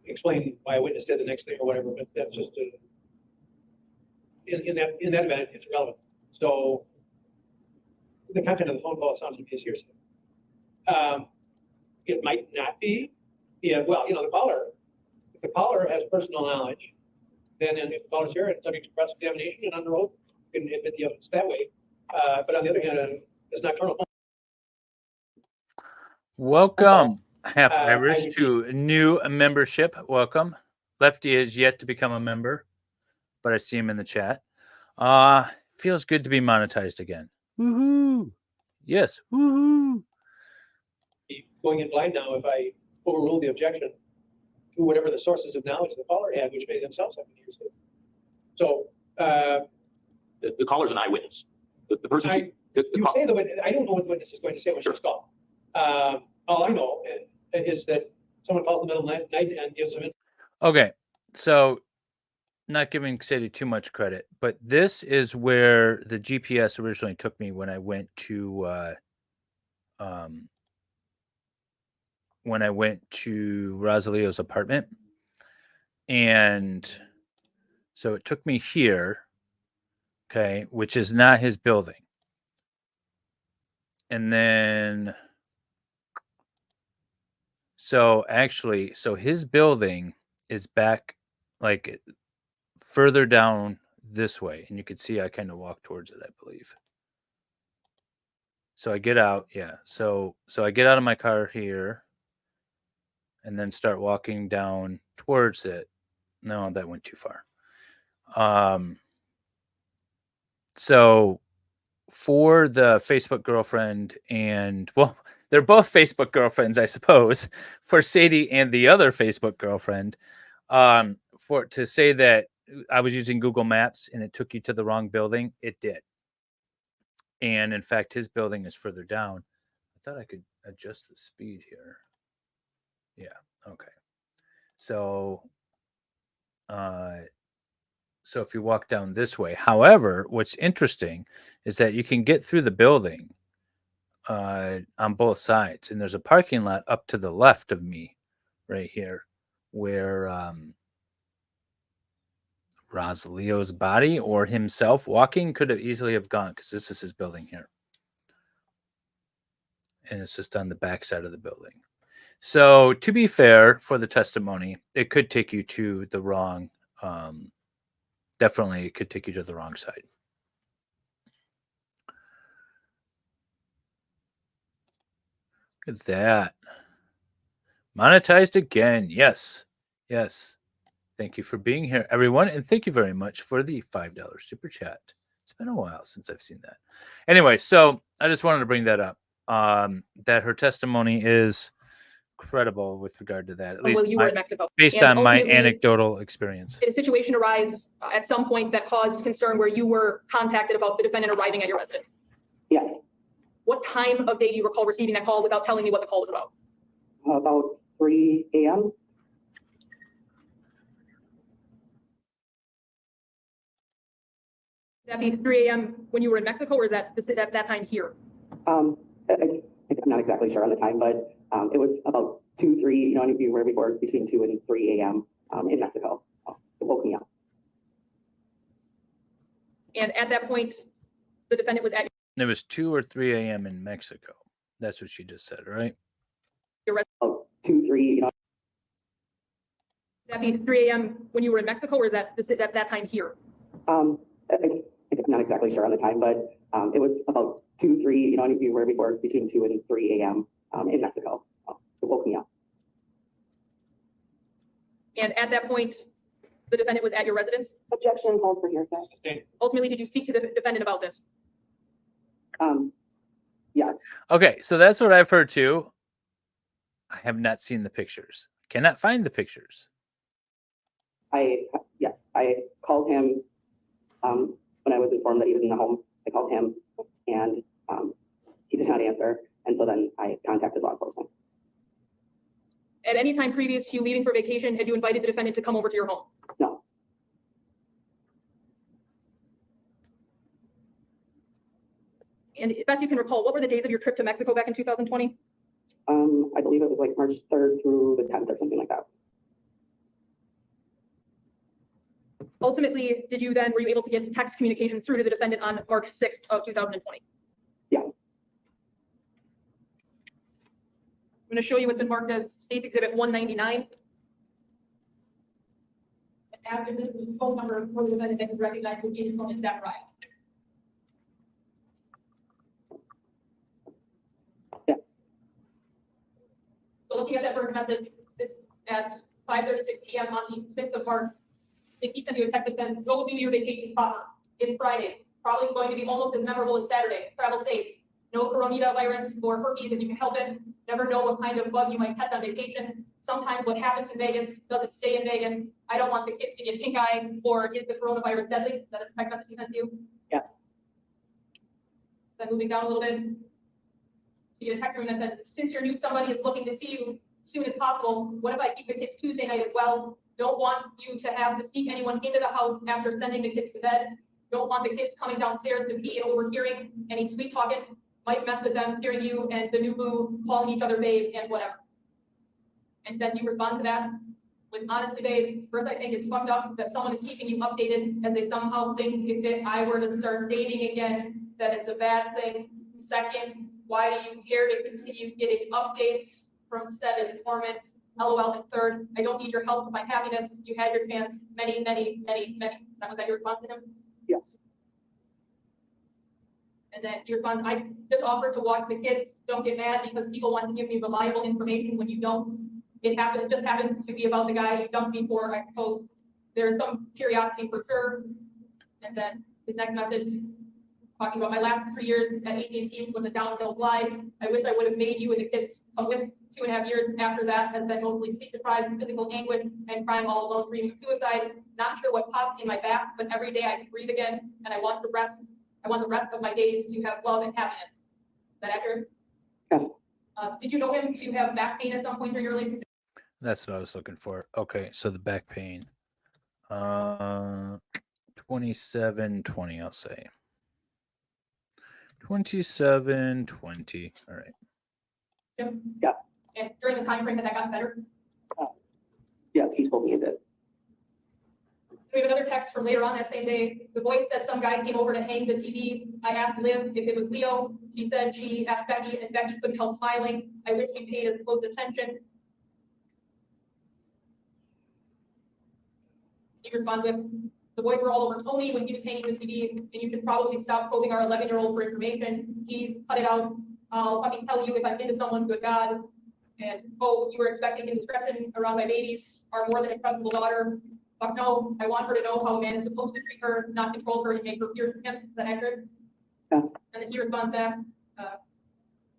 E: explain why a witness did the next thing or whatever. But that's just in that event, it's irrelevant. So the content of the phone call sounds to me as hearsay. It might not be. Yeah, well, the caller, if the caller has personal knowledge, then if the caller's here and subject to cross-examination and under oath, you can admit the evidence that way. But on the other hand, it's nocturnal phone.
A: Welcome, Half
E: I
A: Irish,
E: would
A: to new membership. Welcome. Lefty is yet to become a member, but I see him in the chat. Feels good to be monetized again. Woohoo! Yes, woohoo!
E: Going in blind now if I overrule the objection to whatever the sources of knowledge the caller had, which may themselves have been hearsay. So
B: The caller's an eyewitness. The person,
E: you say the witness. I don't know what the witness is going to say when she's called. All I know is that someone calls in the middle of the night and gives them it.
A: Okay, so not giving Sadie too much credit, but this is where the GPS originally took me when I went to Rosalio's apartment. And so it took me here, okay, which is not his building. And then so his building is back like further down this way, and you can see I kind of walk towards it, I believe. So I get out, yeah. So I get out of my car here and then start walking down towards it. No, that went too far. So for the Facebook girlfriend and, well, they're both Facebook girlfriends, I suppose, for Sadie and the other Facebook girlfriend, to say that I was using Google Maps and it took you to the wrong building, it did. And in fact, his building is further down. I thought I could adjust the speed here. Yeah, okay. So if you walk down this way, however, what's interesting is that you can get through the building on both sides, and there's a parking lot up to the left of me right here where Rosalio's body or himself walking could have easily have gone, because this is his building here. And it's just on the back side of the building. So to be fair, for the testimony, it could take you to the wrong, definitely it could take you to the wrong side. Look at that. Monetized again. Yes. Yes. Thank you for being here, everyone. And thank you very much for the $5 super chat. It's been a while since I've seen that. Anyway, so I just wanted to bring that up, that her testimony is credible with regard to that, at least
F: you were in Mexico.
A: based
F: And
A: on my
F: ultimately,
A: anecdotal experience.
F: Did a situation arise at some point that caused concern where you were contacted about the defendant arriving at your residence?
G: Yes,
F: What time of day do you recall receiving that call without telling me what the call was about?
G: about 3 a.m.
F: Would that be 3 a.m. when you were in Mexico, or is that that time here?
G: I'm not exactly sure on the time, but it was about 2, 3, you know, anywhere before between 2 and 3 a.m. In Mexico. It woke me up.
F: And at that point, the defendant was at
A: It was 2 or 3 a.m. in Mexico. That's what she just said, right?
G: Oh, 2, 3, you know.
F: Would that be 3 a.m. when you were in Mexico, or is that that time here?
G: I'm not exactly sure on the time, but it was about 2, 3, you know, anywhere before between 2 and 3 a.m. In Mexico. It woke me up.
F: And at that point, the defendant was at your residence?
D: Objection called for hearsay.
E: Sustained.
F: Ultimately, did you speak to the defendant about this?
G: Yes.
A: Okay, so that's what I've heard too. I have not seen the pictures. Cannot find the pictures.
G: Yes, I called him when I was informed that he was in the home. I called him and he did not answer. And so then I contacted law enforcement.
F: At any time previous to you leaving for vacation, had you invited the defendant to come over to your home?
G: No.
F: And as best you can recall, what were the days of your trip to Mexico back in 2020?
G: I believe it was like March 3rd through the 10th or something like that.
F: Ultimately, were you able to get text communication through to the defendant on March 6th of 2020?
G: Yes.
F: I'm going to show you what's been marked as State's Exhibit 199. And ask if this is the phone number for the defendant that you recognize as being from Zachariah.
G: Yeah.
F: So looking at that first message, this at 5:36 p.m. on the 6th of March, he sent you a text that says, "Go do your vacation proper. It's Friday. Probably going to be almost as memorable as Saturday. Travel safe. No coronavirus or herpes if you can help it. Never know what kind of bug you might catch on vacation. Sometimes what happens in Vegas doesn't stay in Vegas. I don't want the kids to get pink eye, or is the coronavirus deadly?" Is that a text message he sent to you?
G: Yes.
F: Then moving down a little bit, you get a text from him that says, "Since your new somebody is looking to see you, soon as possible. What if I keep the kids Tuesday night as well? Don't want you to have to sneak anyone into the house after sending the kids to bed. Don't want the kids coming downstairs to pee and overhearing any sweet talking. Might mess with them, hearing you and the new boo calling each other babe and whatever. And then you respond to that with, honestly, babe, first I think it's fucked up that someone is keeping you updated as they somehow think if I were to start dating again, that it's a bad thing. Second, why do you care to continue getting updates from said informants? LOL. And third, I don't need your help to find happiness. You had your chance many, many, many, many. Was that your response to him?
G: Yes.
F: And then he responds, I just offered to watch the kids. Don't get mad because people want to give me reliable information when you don't. It just happens to be about the guy you dumped me for, I suppose. There's some curiosity for sure. And then his next message, talking about my last 3 years at AT&T was a downhill slide. I wish I would have made you and the kids come with. 2.5 years after that has been mostly sleep deprived, physical anguish, and crying all alone, dreaming of suicide. Not sure what popped in my back, but every day I can breathe again, and I want to rest. I want the rest of my days to have love and happiness. Is that accurate?
G: Yes.
F: Did you know him to have back pain at some point during your relationship?
A: That's what I was looking for. Okay, so the back pain. 2720, I'll say. 2720. All right.
F: Jim?
G: Yes.
F: And during this time frame, had that gotten better?
G: Yes, he told me it did.
F: We have another text from later on that same day. The boy said some guy came over to hang the TV. I asked Liv if it was Leo. She said she asked Becky, and Becky couldn't help smiling. I wish she paid as close attention. He responded with, the boys were all over Tony when he was hanging the TV, and you should probably stop probing our 11-year-old for information. He's cut it out. I'll fucking tell you if I'm into someone, good God. And, oh, you were expecting indiscretion around my babies, our more than impressionable daughter. Fuck no, I want her to know how a man is supposed to treat her, not control her and make her fear him. Is that accurate?
G: Yes.
F: And then he responds back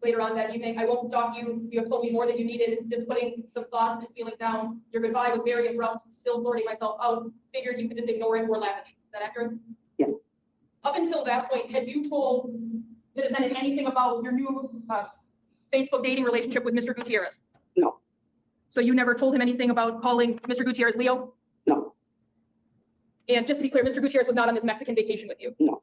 F: later on that evening, I won't stalk you. You have told me more than you needed, just putting some thoughts and feelings down. Your goodbye was very abrupt, still sorting myself out. Figured you could just ignore it or laugh at me. Is that accurate?
G: Yes.
F: Up until that point, had you told the defendant anything about your new Facebook dating relationship with Mr. Gutierrez?
G: No.
F: So you never told him anything about calling Mr. Gutierrez Leo?
G: No.
F: And just to be clear, Mr. Gutierrez was not on this Mexican vacation with you?
G: No.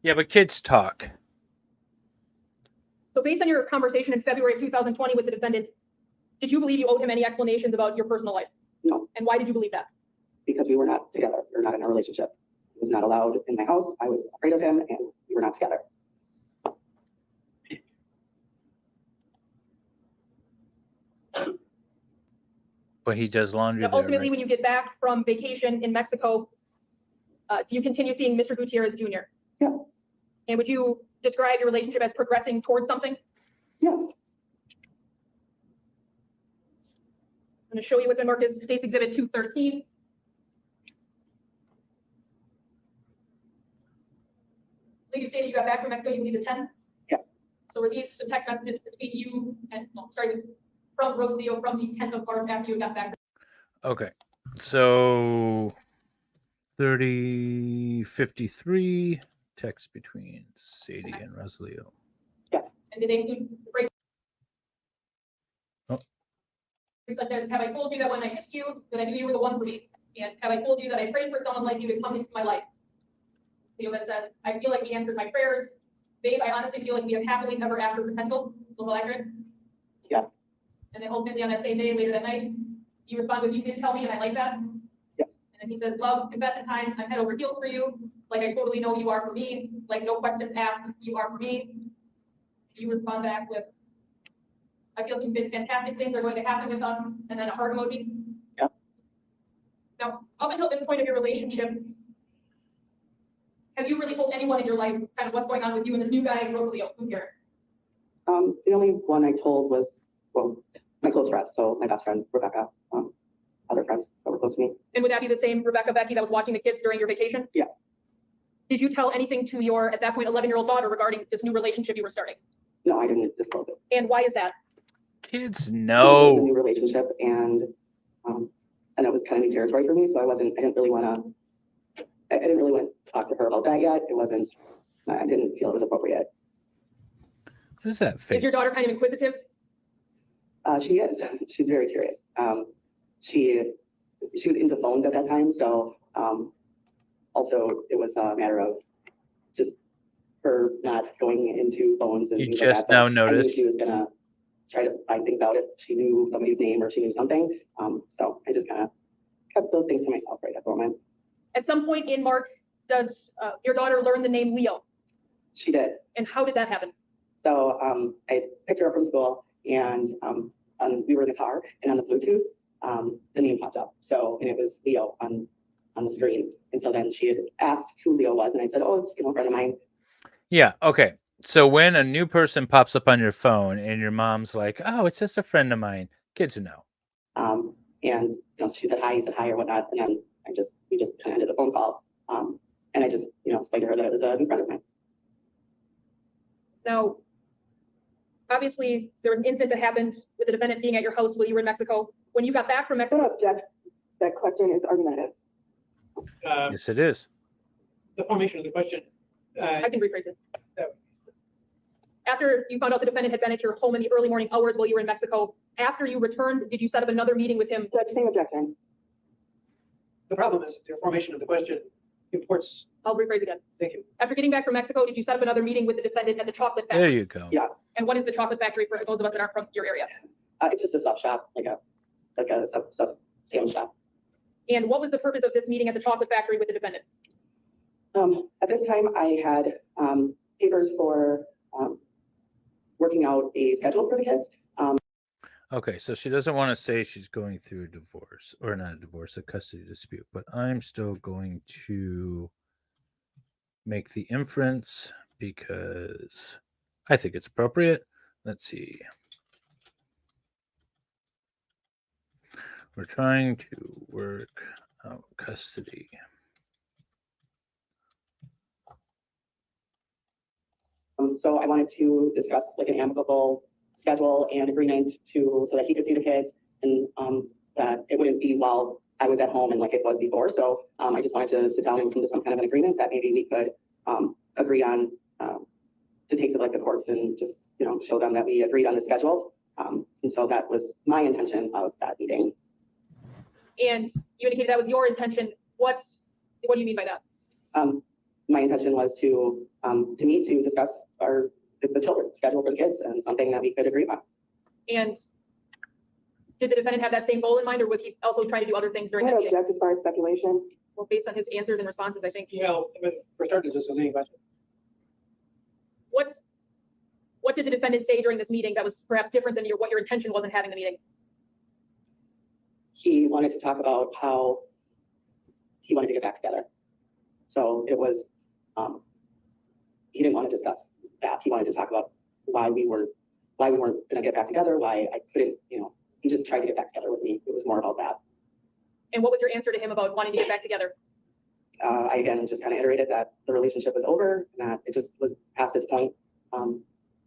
A: Yeah, but kids talk.
F: So based on your conversation in February of 2020 with the defendant, did you believe you owed him any explanations about your personal life?
G: No.
F: And why did you believe that?
G: Because we were not together. We were not in a relationship. He was not allowed in my house. I was afraid of him, and we were not together.
A: But he does laundry
F: Now,
A: there,
F: ultimately,
A: right?
F: when you get back from vacation in Mexico, do you continue seeing Mr. Gutierrez Jr.?
G: Yes.
F: And would you describe your relationship as progressing towards something?
G: Yes.
F: I'm going to show you what's been marked as State's Exhibit 213. You stated you got back from Mexico, you believe the 10th?
G: Yes.
F: So were these some text messages between you and, from Rosalio from the 10th of March after you got back?
A: Okay. So 3053 text between Sadie and Rosalio.
G: Yes.
F: And did they include phrases
A: Oh.
F: such as, have I told you that when I kissed you, that I knew you were the one for me? And have I told you that I prayed for someone like you to come into my life? Leo that says, I feel like he answered my prayers. Babe, I honestly feel like we have happily ever after potential. Was that accurate?
G: Yes.
F: And then ultimately on that same day, later that night, you respond with, you did tell me and I like that.
G: Yes.
F: And then he says, love, confession time, I'm head over heels for you. Like I totally know you are for me. Like no questions asked, you are for me. You respond back with, I feel some fantastic things are going to happen with us. And then a heart emoji.
G: Yep.
F: Now, up until this point of your relationship, have you really told anyone in your life kind of what's going on with you and this new guy, Rosalio, who's here?
G: The only one I told was, well, my close friends. So my best friend, Rebecca, other friends that were close to me.
F: And would that be the same Rebecca Becky that was watching the kids during your vacation?
G: Yes.
F: Did you tell anything to your, at that point, 11-year-old daughter regarding this new relationship you were starting?
G: No, I didn't disclose it.
F: And why is that?
A: Kids
G: It was a
A: know.
G: new relationship, and it was kind of new territory for me. So I didn't really want to I didn't really want to talk to her about that yet. It wasn't, I didn't feel it was appropriate.
A: What is that
F: Is
A: face?
F: your daughter kind of inquisitive?
G: She is. She's very curious. She was into phones at that time, so also it was a matter of just her not going into phones and
A: You
G: things
A: just
G: like that. So
A: now
G: I knew
A: noticed?
G: she was gonna try to find things out if she knew somebody's name or she knew something. So I just kind of kept those things to myself right at the moment.
F: At some point in March, does your daughter learn the name Leo?
G: She did.
F: And how did that happen?
G: So I picked her up from school, and we were in the car, and on the Bluetooth, the name popped up. So, and it was Leo on the screen. And so then she had asked who Leo was, and I said, "Oh, it's a friend of mine."
A: Yeah. Okay. So when a new person pops up on your phone and your mom's like, "Oh, it's just a friend of mine," kids know.
G: And she said hi, he said hi or whatnot, and then we just kind of ended the phone call. And I just explained to her that it was a new friend of mine.
F: Now, obviously, there was an incident that happened with the defendant being at your house while you were in Mexico. When you got back from
D: I
F: Mexico,
D: don't object. That question is argumentative.
A: Yes, it is.
E: The formation of the question,
F: I can rephrase it.
E: Yeah.
F: After you found out the defendant had been at your home in the early morning hours while you were in Mexico, after you returned, did you set up another meeting with him?
D: Judge, same objection.
E: the problem is the formation of the question imports,
F: I'll rephrase again.
E: thank you.
F: After getting back from Mexico, did you set up another meeting with the defendant at the chocolate
A: There
F: factory?
A: you go.
G: Yeah,
F: And what is the chocolate factory for those of us that aren't from your area?
G: it's just a sub shop, like a sub sandwich shop.
F: And what was the purpose of this meeting at the chocolate factory with the defendant?
G: At this time, I had papers for working out a schedule for the kids.
A: Okay, so she doesn't want to say she's going through a divorce, or not a divorce, a custody dispute, but I'm still going to make the inference because I think it's appropriate. Let's see. We're trying to work out custody.
G: So I wanted to discuss like an amicable schedule and agreement so that he could see the kids and that it wouldn't be while I was at home and like it was before. So I just wanted to sit down and come to some kind of an agreement that maybe we could agree on to take to like the courts and just, show them that we agreed on the schedule. And so that was my intention of that meeting.
F: And you indicated that was your intention. What do you mean by that?
G: My intention was to meet to discuss the children's schedule for the kids and something that we could agree on.
F: And did the defendant have that same goal in mind, or was he also trying to do other things
D: I
F: during that
D: don't
F: meeting?
D: object as far as speculation.
F: Well, based on his answers and responses, I think.
E: For starters, this is a leading question.
F: What did the defendant say during this meeting that was perhaps different than what your intention was in having the meeting?
G: He wanted to talk about how he wanted to get back together. So it was, he didn't want to discuss that. He wanted to talk about why we weren't going to get back together, why I couldn't, he just tried to get back together with me. It was more about that.
F: And what was your answer to him about wanting to get back together?
G: I again just kind of iterated that the relationship was over and that it just was past its point.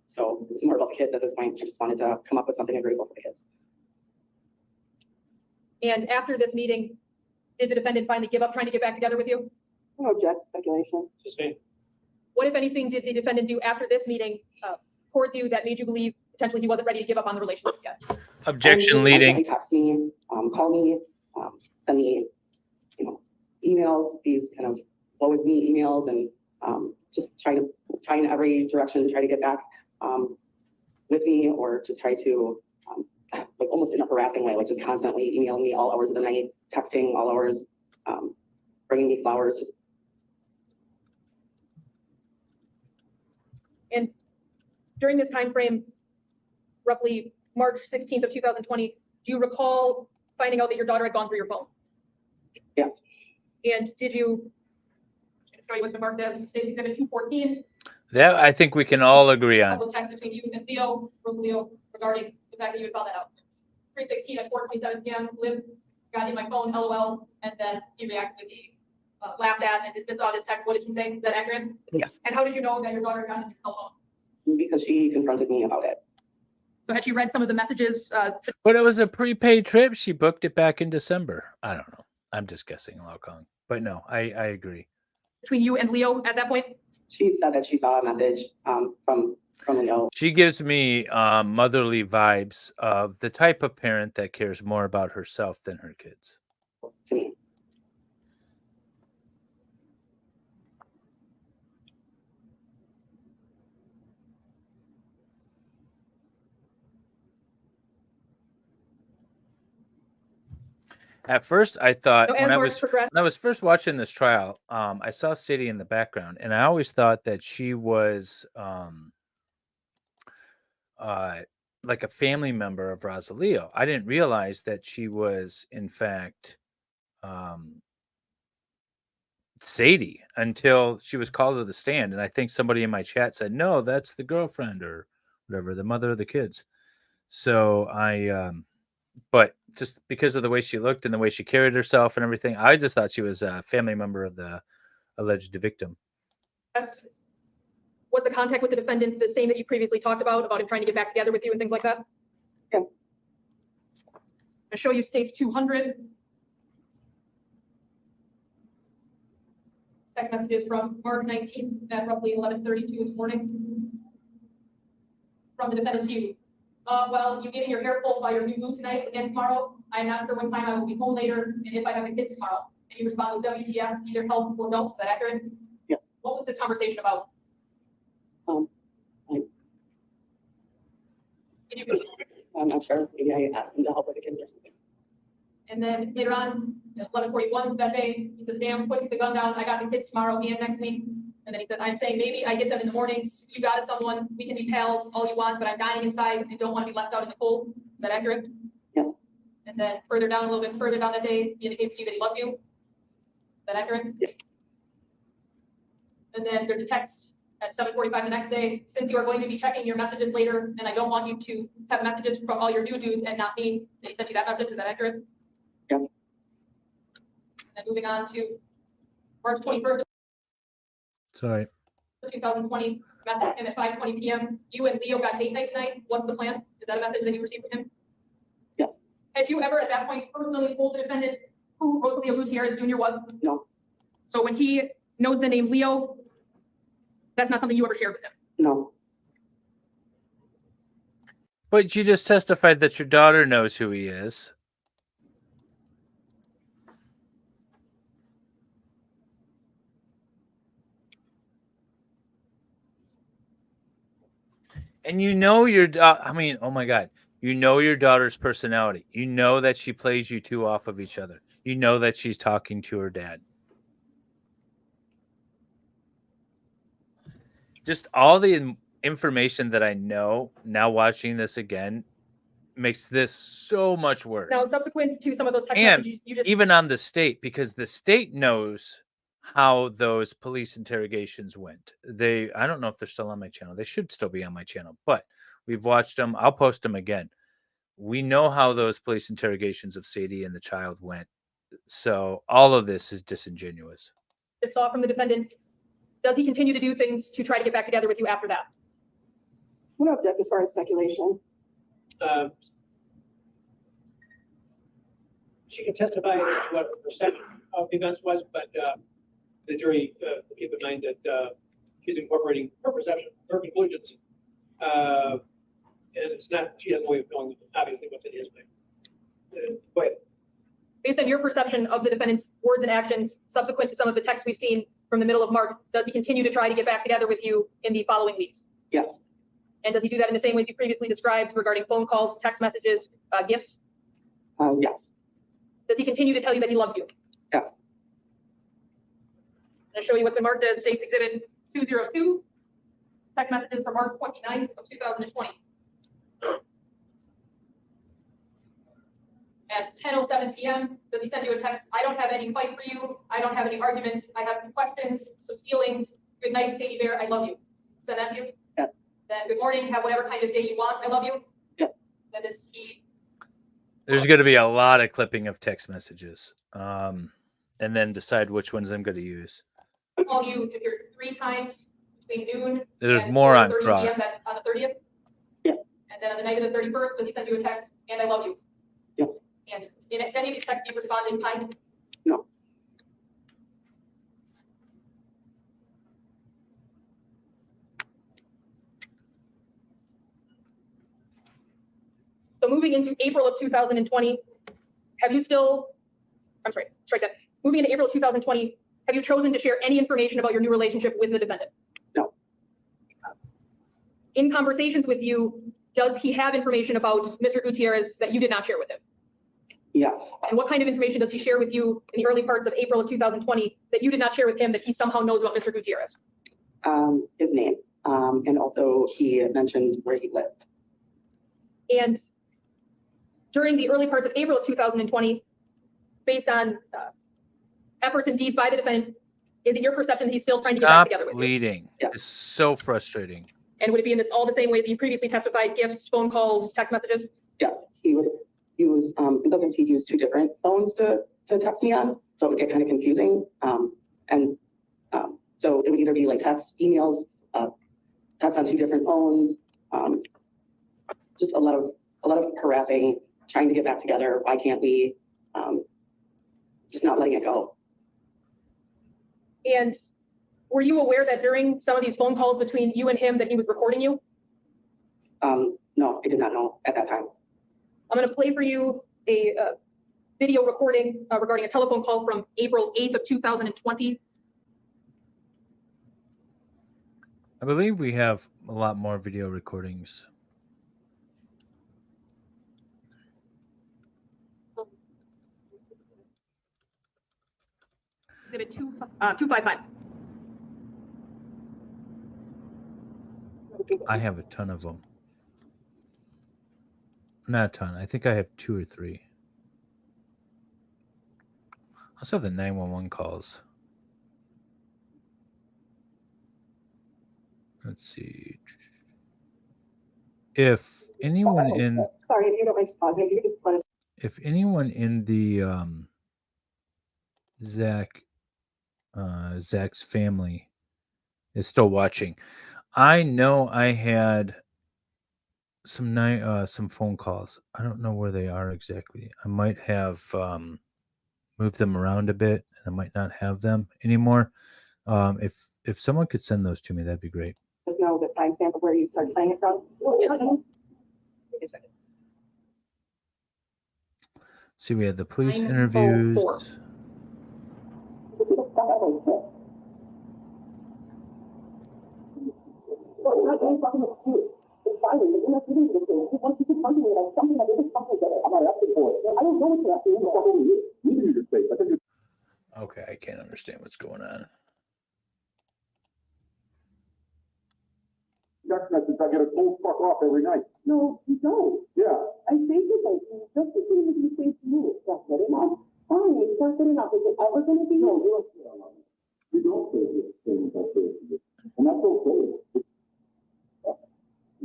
G: So it was more about the kids at this point. I just wanted to come up with something agreeable for the kids.
F: And after this meeting, did the defendant finally give up trying to get back together with you?
D: I don't object to speculation.
E: Sustained.
F: What, if anything, did the defendant do after this meeting towards you that made you believe potentially he wasn't ready to give up on the relationship yet?
A: Objection leading.
G: He text me, call me, send me, emails, these kind of woe is me emails, and just try in every direction to try to get back with me, or just try to like almost in a harassing way, like just constantly emailing me all hours of the night, texting all hours, bringing me flowers, just.
F: And during this time frame, roughly March 16th of 2020, do you recall finding out that your daughter had gone through your phone?
G: Yes.
F: And did you, show you what's been marked as State's Exhibit 214,
A: That I think we can all agree on.
F: couple of texts between you and Theo, Rosalio, regarding the fact that you had found that out. 3:16 at 4:27 p.m. Liv got in my phone, LOL, and then he reacted with the laughed at and this on his text. What did he say? Is that accurate?
G: Yes.
F: And how did you know that your daughter got in your cell phone?
G: Because she confronted me about it.
F: So had she read some of the messages?
A: But it was a prepaid trip. She booked it back in December. I don't know. I'm just guessing, Laukong. But no, I agree.
F: between you and Leo at that point?
G: She said that she saw a message from Leo.
A: She gives me motherly vibes of the type of parent that cares more about herself than her kids.
G: To me.
A: At first, I thought
F: So as
A: when I
F: March
A: was
F: progressed,
A: when I was first watching this trial, I saw Sadie in the background, and I always thought that she was like a family member of Rosalio. I didn't realize that she was, in fact, Sadie until she was called to the stand. And I think somebody in my chat said, no, that's the girlfriend or whatever, the mother of the kids. So but just because of the way she looked and the way she carried herself and everything, I just thought she was a family member of the alleged victim.
F: was the contact with the defendant the same that you previously talked about him trying to get back together with you and things like that?
G: Yeah.
F: I show you states 200. Text messages from March 19th at roughly 11:32 in the morning. From the defendant to you. Well, you getting your hair pulled by your new boo tonight again tomorrow? I'm not sure what time I will be home later and if I have the kids tomorrow. And you respond with WTF, either help or don't. Is that accurate?
G: Yeah.
F: What was this conversation about?
G: I'm not sure. Maybe I asked him to help with the kids or something.
F: And then later on, at 11:41 that day, he says, damn, put the gun down. I got the kids tomorrow and next week. And then he says, I'm saying maybe I get them in the mornings. You got it, someone. We can be pals all you want, but I'm dying inside and don't want to be left out in the cold. Is that accurate?
G: Yes.
F: And then further down, a little bit further down that day, he indicates to you that he loves you. Is that accurate?
G: Yes.
F: And then there's a text at 7:45 the next day. Since you are going to be checking your messages later, and I don't want you to have messages from all your new dudes and not me, and he sent you that message. Is that accurate?
G: Yes.
F: And then moving on to March 21st.
A: Sorry.
F: 2020, message him at 5:20 p.m. You and Leo got date night tonight. What's the plan? Is that a message that you received from him?
G: Yes.
F: Had you ever at that point personally told the defendant who Rosalio Gutierrez Jr. was?
G: No.
F: So when he knows the name Leo, that's not something you ever shared with him?
G: No.
A: But you just testified that your daughter knows who he is. And you know oh my God, you know your daughter's personality. You know that she plays you two off of each other. You know that she's talking to her dad. Just all the information that I know now watching this again makes this so much worse.
F: Now, subsequent to some of those text
A: And
F: messages, you just
A: even on the state, because the state knows how those police interrogations went. I don't know if they're still on my channel. They should still be on my channel, but we've watched them. I'll post them again. We know how those police interrogations of Sadie and the child went. So all of this is disingenuous.
F: saw from the defendant, does he continue to do things to try to get back together with you after that?
D: What object as far as speculation?
E: She can testify as to what her perception of the events was, but the jury keep in mind that she's incorporating her perception, her conclusions. And it's not, she has no way of knowing obviously what's in his mind. But
F: Based on your perception of the defendant's words and actions subsequent to some of the texts we've seen from the middle of March, does he continue to try to get back together with you in the following weeks?
G: Yes.
F: And does he do that in the same ways you previously described regarding phone calls, text messages, gifts?
G: Yes.
F: Does he continue to tell you that he loves you?
G: Yes.
F: I'm going to show you what's been marked as State's Exhibit 202, text messages from March 29th of 2020. At 10:07 p.m., does he send you a text? I don't have any fight for you. I don't have any arguments. I have some questions, some feelings. Good night, Sadie Bear. I love you. Send that to you?
G: Yes.
F: Then good morning. Have whatever kind of day you want. I love you.
G: Yes.
F: Then is he?
A: There's going to be a lot of clipping of text messages, and then decide which ones I'm going to use.
F: Call you if you're 3 times between noon.
A: There's
F: and
A: more on
F: 4:30
A: cross.
F: PM on the 30th.
G: Yes.
F: And then on the night of the 31st, does he send you a text? And I love you.
G: Yes.
F: And in any of these texts, do you respond in kind?
G: No.
F: moving into April of 2020, have you still, I'm sorry, strike that. Moving into April of 2020, have you chosen to share any information about your new relationship with the defendant?
G: No.
F: In conversations with you, does he have information about Mr. Gutierrez that you did not share with him?
G: Yes.
F: And what kind of information does he share with you in the early parts of April of 2020 that you did not share with him that he somehow knows about Mr. Gutierrez?
G: His name. And also he mentioned where he lived.
F: And during the early parts of April of 2020, based on efforts and deeds by the defendant, is it your perception that he's still trying to get back
A: Stop
F: together with you?
A: bleeding.
G: Yes.
A: It's so frustrating.
F: And would it be in this all the same way that you previously testified, gifts, phone calls, text messages?
G: Yes, he would use, in sometimes he'd use two different phones to text me on, so it would get kind of confusing. So it would either be like texts, emails, texts on two different phones, just a lot of harassing, trying to get back together. Why can't we? Just not letting it go.
F: And were you aware that during some of these phone calls between you and him that he was recording you?
G: No, I did not know at that time.
F: I'm going to play for you a video recording regarding a telephone call from April 8th of 2020.
A: I believe we have a lot more video recordings.
F: Exhibit 255.
A: I have a ton of them. Not a ton. I think I have 2 or 3. I also have the 911 calls. Let's see. If anyone in
D: Sorry, if you don't mind just pausing, if you could just let us.
A: if anyone in the Zach's family is still watching, I know I had some phone calls. I don't know where they are exactly. I might have moved them around a bit, and I might not have them anymore. If someone could send those to me, that'd be great.
D: Just know the timestamp of where you start playing it from.
F: Yes. Wait a second.
A: See, we had the police
F: 904.
A: interviews. Okay, I can't understand what's going on.
H: Text message, I get a cold fuck off every night.
D: No, you don't.
H: Yeah.
D: I say to them, just the same as you say to me, it's not good enough. Fine, it's not good enough. Is it ever gonna be?
H: No, you don't say the same as I say to you. And that's okay.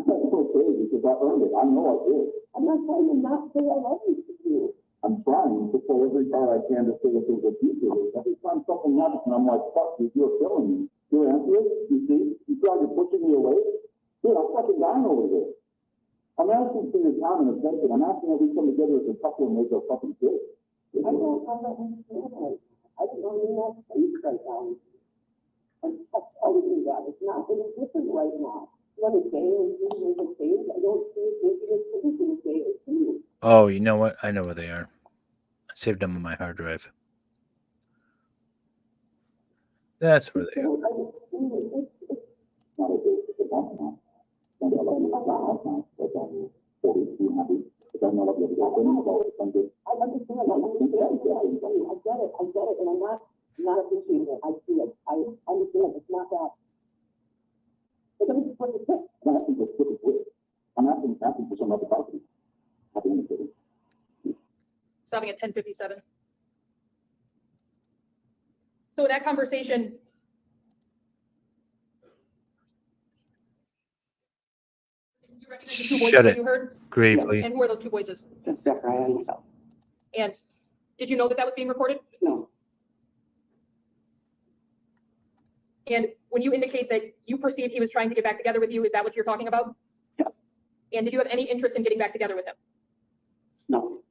H: That's okay because I earned it. I know I did.
D: I'm not trying to not say I love you to you.
H: I'm trying to pull every card I can to say that there's a future. Every time something happens and I'm like, fuck you, you're killing me. You're answering, you see? You feel like you're pushing me away? Dude, I'm fucking dying over here. I'm asking for your time and attention. I'm asking if we come together as a couple and make our fucking kid.
D: I don't understand it. I don't know in that space right now. I'm telling you that. It's not any different right now. Another day and you make a change. I don't see it making a change in a day or two.
A: Oh, you know what? I know where they are. I saved them on my hard drive. That's where they are.
D: I understand. I get it, and I'm not appreciating it. I see it. I understand. It's not that. But let me just put the tip.
H: I'm asking for some other property.
F: Stopping at 10:57. So in that conversation, you recognize the two voices
A: Shut
F: that
A: it.
F: you heard?
A: Gravely.
F: And who are those two voices?
G: That's Zachariah and myself.
F: And did you know that that was being recorded?
G: No.
F: And when you indicate that you perceived he was trying to get back together with you, is that what you're talking about?
G: Yes.
F: And did you have any interest in getting back together with him?
G: No.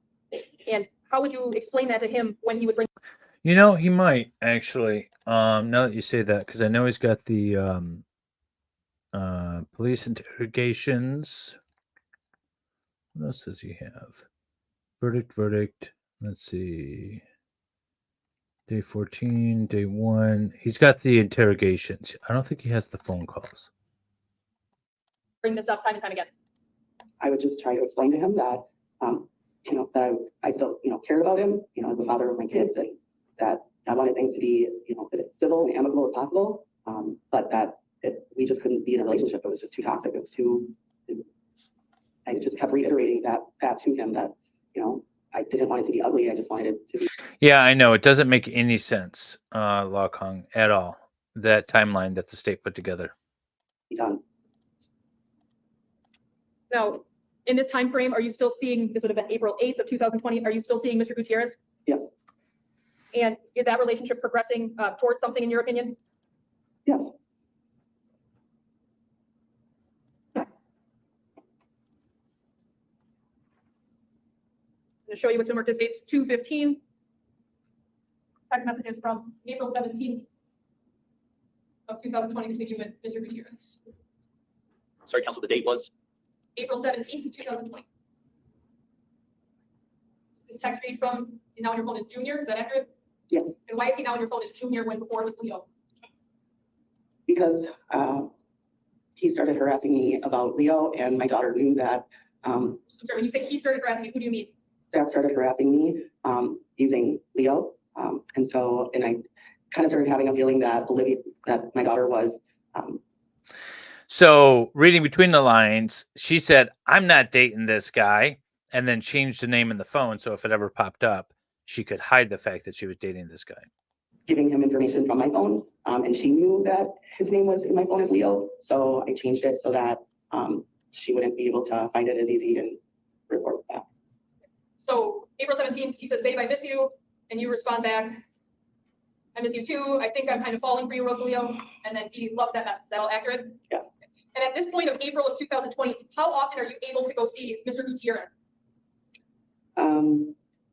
F: And how would you explain that to him when he would bring?
A: You know, he might actually. Now that you say that, because I know he's got the police interrogations. What else does he have? Verdict. Let's see. Day 14, day 1. He's got the interrogations. I don't think he has the phone calls.
F: Bring this up time and time again.
G: I would just try to explain to him that, that I still, cared about him, as a father of my kids, and that I wanted things to be, as civil and amicable as possible. But that we just couldn't be in a relationship. It was just too toxic. It was too, I just kept reiterating that to him that, I didn't want it to be ugly. I just wanted it to be.
A: Yeah, I know. It doesn't make any sense, Law Kong, at all. That timeline that the state put together.
G: Done.
F: Now, in this time frame, are you still seeing, this would have been April 8th of 2020, are you still seeing Mr. Gutierrez?
G: Yes.
F: And is that relationship progressing towards something in your opinion?
G: Yes.
F: I'm going to show you what's been marked as dates 2/15. Text messages from April 17th of 2020 between you and Mr. Gutierrez.
B: Sorry, counsel, the date was?
F: April 17th of 2020. This text read from, he's now on your phone as Junior, is that accurate?
G: Yes.
F: And why is he now on your phone as Junior when before it was Leo?
G: Because he started harassing me about Leo, and my daughter knew that.
F: So, sorry, when you say he started harassing you, who do you mean?
G: Zach started harassing me using Leo. And I kind of started having a feeling that my daughter was.
A: So, reading between the lines, she said, I'm not dating this guy, and then changed the name in the phone. So if it ever popped up, she could hide the fact that she was dating this guy.
G: Giving him information from my phone. And she knew that his name was in my phone as Leo. So I changed it so that she wouldn't be able to find it as easy and report back.
F: So April 17th, he says, babe, I miss you. And you respond back, I miss you too. I think I'm kind of falling for you, Rosalio. And then he loves that message. Is that all accurate?
G: Yes.
F: And at this point of April of 2020, how often are you able to go see Mr. Gutierrez?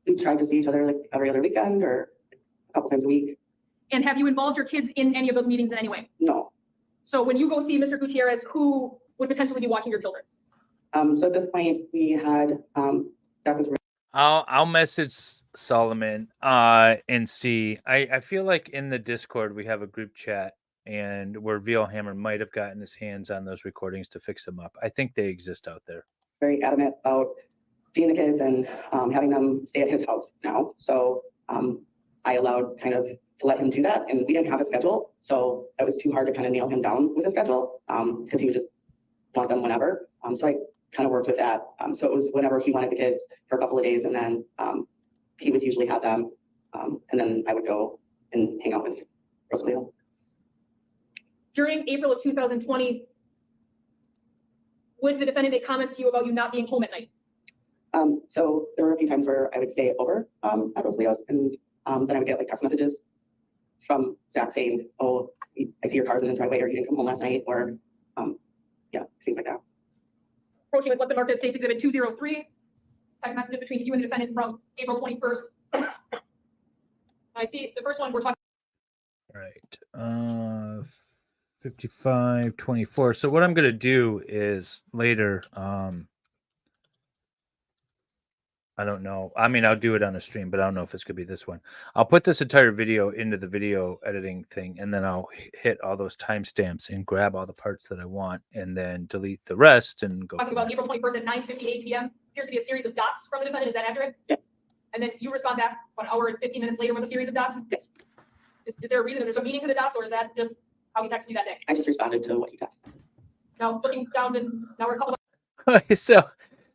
G: We tried to see each other like every other weekend or a couple times a week.
F: And have you involved your kids in any of those meetings in any way?
G: No.
F: So when you go see Mr. Gutierrez, who would potentially be watching your children?
G: So at this point, we had Zach was.
A: I'll message Solomon and see. I feel like in the Discord we have a group chat, and where Hammer might have gotten his hands on those recordings to fix them up. I think they exist out there.
G: Very adamant about seeing the kids and having them stay at his house now. So I allowed kind of to let him do that, and we didn't have a schedule, so it was too hard to kind of nail him down with a schedule because he would just want them whenever. So I kind of worked with that. So it was whenever he wanted the kids for a couple of days, and then he would usually have them, and then I would go and hang out with Rosalio.
F: During April of 2020, would the defendant make comments to you about you not being home at night?
G: So there were a few times where I would stay over at Rosalio's, and then I would get like text messages from Zach saying, oh, I see your car's in the driveway, or you didn't come home last night, or things like that.
F: Approaching with what's been marked as States Exhibit 203, text messages between you and the defendant from April 21st. I see the first one we're talking.
A: Right. 55:24. So what I'm going to do is later, I don't know. I mean, I'll do it on a stream, but I don't know if it's going to be this one. I'll put this entire video into the video editing thing, and then I'll hit all those timestamps and grab all the parts that I want, and then delete the rest and go.
F: Talking about April 21st at 9:58 p.m. Appears to be a series of dots from the defendant. Is that accurate?
G: Yes.
F: And then you respond back 1 hour and 15 minutes later with a series of dots?
G: Yes.
F: Is there a reason? Is there some meaning to the dots, or is that just how he texted you that day?
G: I just responded to what he texted.
F: Now, looking down, now we're a couple of.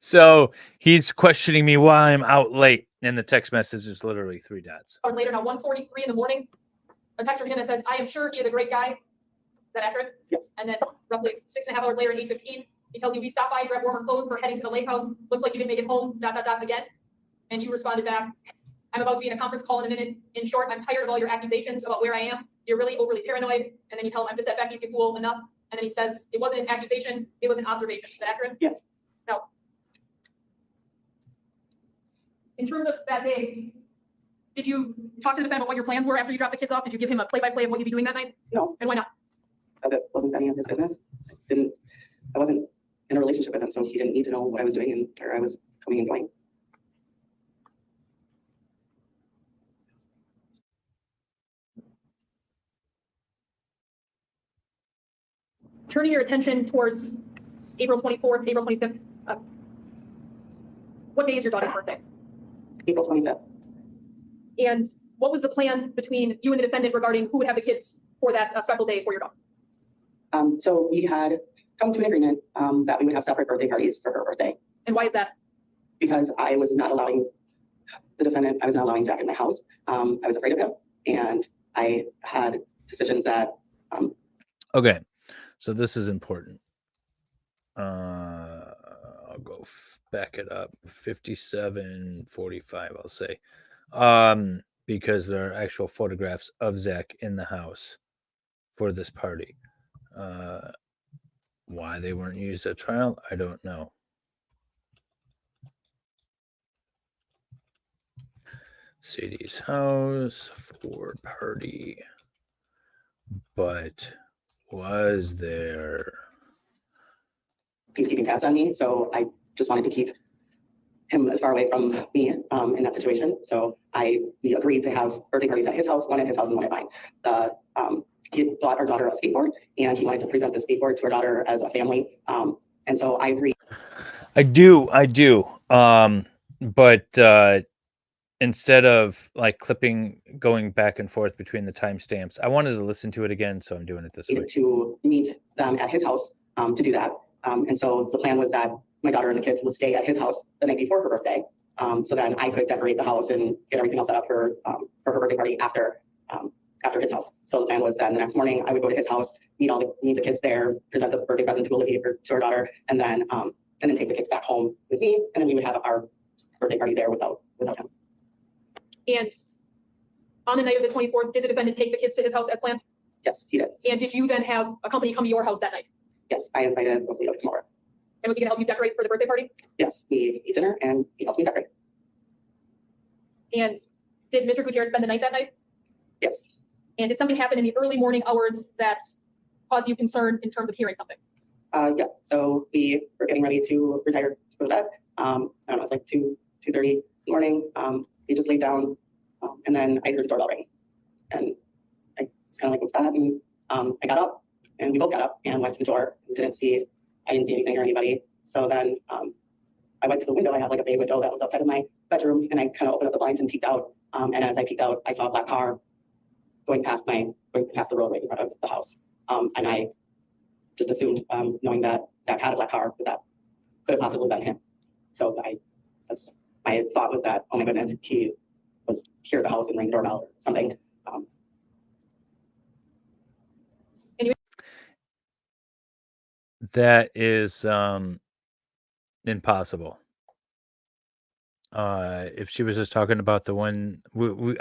A: So he's questioning me why I'm out late, and the text message is literally 3 dots.
F: Hours later, now 1:43 in the morning, a text from him that says, I am sure he is a great guy. Is that accurate?
G: Yes.
F: And then roughly 6.5 hours later, 8:15, he tells you, we stopped by, grab warmer clothes, we're heading to the lake house. Looks like you didn't make it home, ... again. And you responded back, I'm about to be in a conference call in a minute. In short, I'm tired of all your accusations about where I am. You're really overly paranoid. And then you tell him, I'm just at Becky's, you fool, enough. And then he says, it wasn't an accusation, it was an observation. Is that accurate?
G: Yes.
F: No. In terms of that day, did you talk to the defendant about what your plans were after you dropped the kids off? Did you give him a play-by-play of what you'd be doing that night?
G: No.
F: And why not?
G: That wasn't any of his business. I wasn't in a relationship with him, so he didn't need to know what I was doing and where I was coming and going.
F: Turning your attention towards April 24th, April 25th. What day is your daughter's birthday?
G: April 25th.
F: And what was the plan between you and the defendant regarding who would have the kids for that special day for your daughter?
G: So we had come to an agreement that we would have separate birthday parties for her birthday,
F: And why is that?
G: because I was not allowing the defendant, I was not allowing Zach in my house. I was afraid of him, and I had suspicions that.
A: Okay, so this is important. I'll go back it up 57:45, I'll say, because there are actual photographs of Zach in the house for this party. Why they weren't used at trial, I don't know. Sadie's house for party, but was there?
G: He's keeping tabs on me, so I just wanted to keep him as far away from me in that situation. So we agreed to have birthday parties at his house, one at his house and one at mine. He bought our daughter a skateboard, and he wanted to present the skateboard to our daughter as a family. And so I agreed.
A: I do. But instead of like going back and forth between the timestamps, I wanted to listen to it again, so I'm doing it this way.
G: To meet them at his house to do that. And so the plan was that my daughter and the kids would stay at his house the night before her birthday. So then I could decorate the house and get everything else set up for her birthday party after his house. So the plan was then the next morning I would go to his house, meet the kids there, present the birthday present to Olivia, to our daughter, and then take the kids back home with me, and then we would have our birthday party there without him.
F: And on the night of the 24th, did the defendant take the kids to his house as planned?
G: Yes, he did.
F: And did you then have a company come to your house that night?
G: Yes, I invited Olivia to come over.
F: And was he gonna help you decorate for the birthday party?
G: Yes, we ate dinner and he helped me decorate.
F: And did Mr. Gutierrez spend the night that night?
G: Yes.
F: And did something happen in the early morning hours that caused you concern in terms of hearing something?
G: Yes. So we were getting ready to retire to go to bed. I don't know, it was like 2:30 in the morning. He just laid down, and then I heard the doorbell ring, and I was kind of like, "What's that?" And I got up, and we both got up and went to the door. I didn't see anything or anybody. So then I went to the window. I had like a bay window that was outside of my bedroom, and I kind of opened up the blinds and peeked out. And as I peeked out, I saw a black car going past the roadway in front of the house. And I just assumed, knowing that Zach had a black car, that could have possibly been him. So my thought was that, oh my goodness, he was here at the house and rang the doorbell or something.
A: That is impossible. If she was just talking about the one,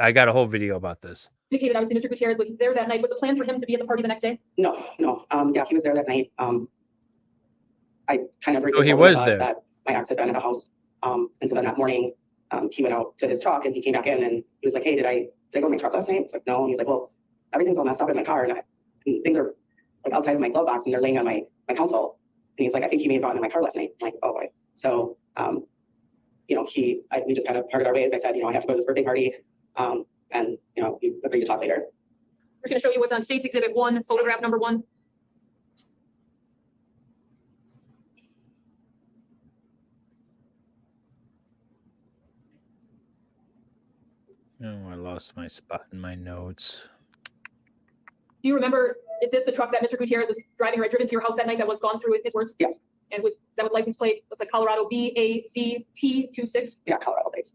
A: I got a whole video about this.
F: Indicated obviously Mr. Gutierrez was there that night. Was the plan for him to be at the party the next day?
G: No. Yeah, he was there that night. I kind of
A: he was there.
G: That my ex had been at a house. And so then that morning, he went out to his truck and he came back in and he was like, "Hey, did I go to my truck last night?" It's like, "No." And he's like, "Well, everything's all messed up in my car and things are like outside of my glove box and they're laying on my console." And he's like, "I think he may have gotten in my car last night." I'm like, "Oh boy." So, we just kind of parted our ways. I said, I have to go to this birthday party. And we agreed to talk later.
F: We're going to show you what's on State's Exhibit 1, photograph number 1.
A: Oh, I lost my spot in my notes.
F: Do you remember, is this the truck that Mr. Gutierrez was driving or driven to your house that night that was gone through his words?
G: Yes.
F: And was that with license plate? Looks like Colorado BAZT26.
G: Yeah, Colorado plates.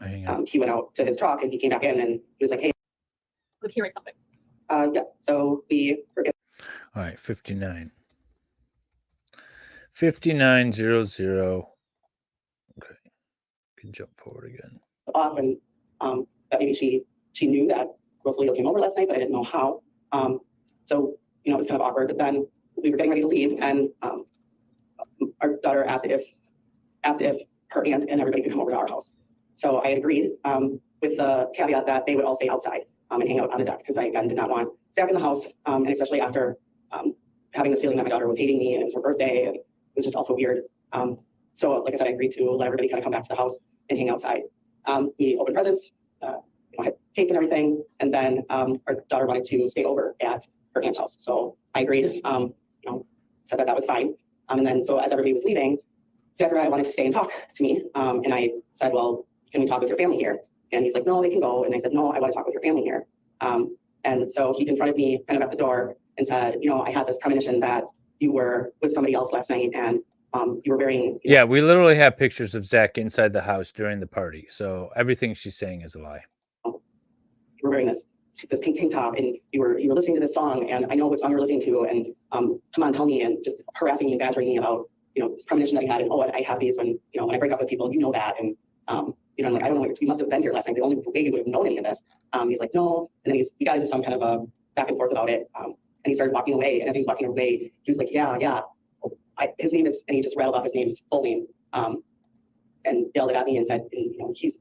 A: Hang on.
G: He went out to his truck and he came back in and he was like, "Hey."
F: Of hearing something.
G: Yeah. So we were
A: All right, 59. 5900. Okay. Can jump forward again.
G: off and that maybe she knew that Rosalito came over last night, but I didn't know how. So it was kind of awkward. But then we were getting ready to leave, and our daughter asked if her aunt and everybody could come over to our house. So I agreed, with the caveat that they would all stay outside and hang out on the deck, because I again did not want Zach in the house, and especially after having this feeling that my daughter was hating me and it was her birthday, and it was just also weird. So like I said, I agreed to let everybody kind of come back to the house and hang outside. We opened presents, had cake and everything, and then our daughter wanted to stay over at her aunt's house. So I agreed, said that was fine. And then so as everybody was leaving, Zachariah wanted to stay and talk to me. And I said, well, can we talk with your family here? And he's like, no, they can go. And I said, no, I want to talk with your family here. And so he confronted me kind of at the door and said, I had this premonition that you were with somebody else last night, and you were wearing.
A: Yeah, we literally have pictures of Zach inside the house during the party. So everything she's saying is a lie.
G: You were wearing this pink tank top, and you were listening to this song, and I know what song you were listening to, and come on, tell me, and just harassing me and badgering me about this premonition that I had, and I have these when when I break up with people, and I'm like, I don't know, you must have been here last night. The only way you would have known any of this. He's like, no, and then we got into some kind of a back and forth about it, and he started walking away, and as he was walking away, he was like, yeah. His name is, and he just rattled off his name, his full name, and yelled it at me and said, he's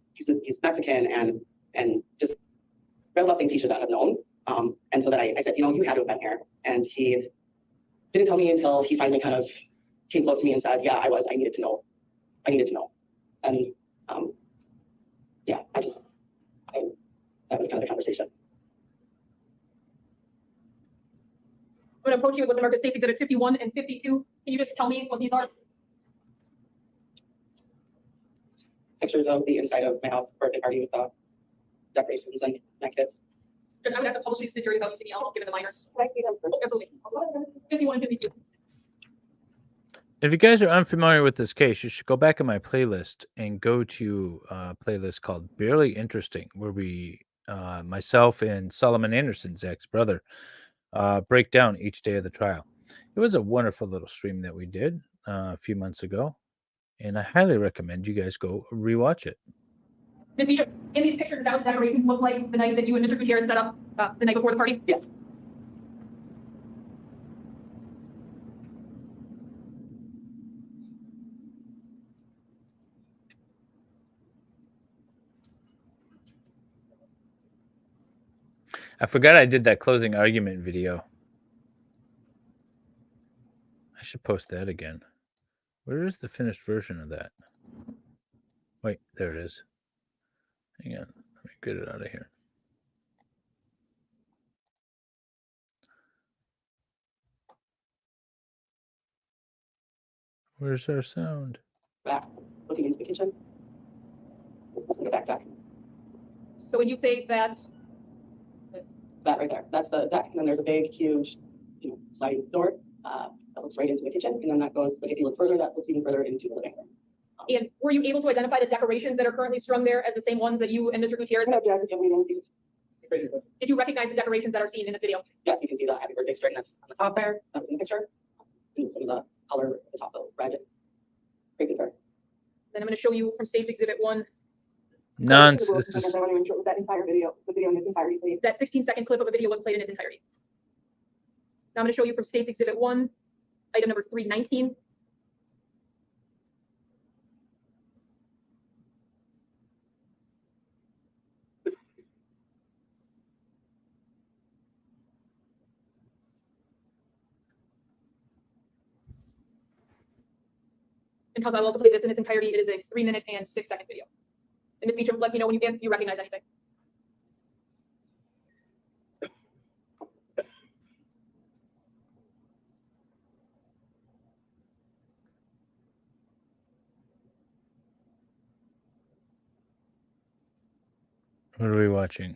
G: Mexican, and just rattled off things he should not have known. And so that I said, you had to have been here. And he didn't tell me until he finally kind of came close to me and said, yeah, I was. I needed to know. And that was kind of the conversation.
F: I'm going to approach you with what's marked as States Exhibit 51 and 52. Can you just tell me what these are?
G: Pictures of the inside of my house birthday party with the decorations and my kids.
F: I would have to publish these to the jury without using the envelope, given the minors.
D: Can I see them first?
F: Oh, absolutely. 51 and 52.
A: If you guys are unfamiliar with this case, you should go back in my playlist and go to a playlist called Barely Interesting, where we, myself and Solomon Anderson, Zach's brother, break down each day of the trial. It was a wonderful little stream that we did a few months ago, and I highly recommend you guys go rewatch it.
F: Ms. Beecher, in these pictures, that decorations look like the night that you and Mr. Gutierrez set up the night before the party?
G: Yes.
A: I forgot I did that closing argument video. I should post that again. Where is the finished version of that? Wait, there it is. Hang on. Let me get it out of here. Where's our sound?
G: Back, looking into the kitchen. Go back, Zach.
F: So when you say that,
G: That right there, that's the deck, and then there's a big, huge, sliding door that looks right into the kitchen, and then that goes, like if you look further, that looks even further into the living room.
F: and were you able to identify the decorations that are currently strung there as the same ones that you and Mr. Gutierrez
D: No
F: have?
D: objection, we didn't use.
F: Did you recognize the decorations that are seen in the video?
G: Yes, you can see the happy birthday string that's on the top there, that was in the picture, and some of the color at the top, so red, great picture.
F: Then I'm going to show you from States Exhibit 1,
A: Nonsense.
D: I want to ensure that entire video, the video in its entirety, please.
F: that 16-second clip of a video was played in its entirety. Now I'm going to show you from States Exhibit 1, item number 319. And because I will also play this in its entirety, it is a 3-minute and 6-second video. And Ms. Beecher, let me know when you recognize anything.
A: What are we watching?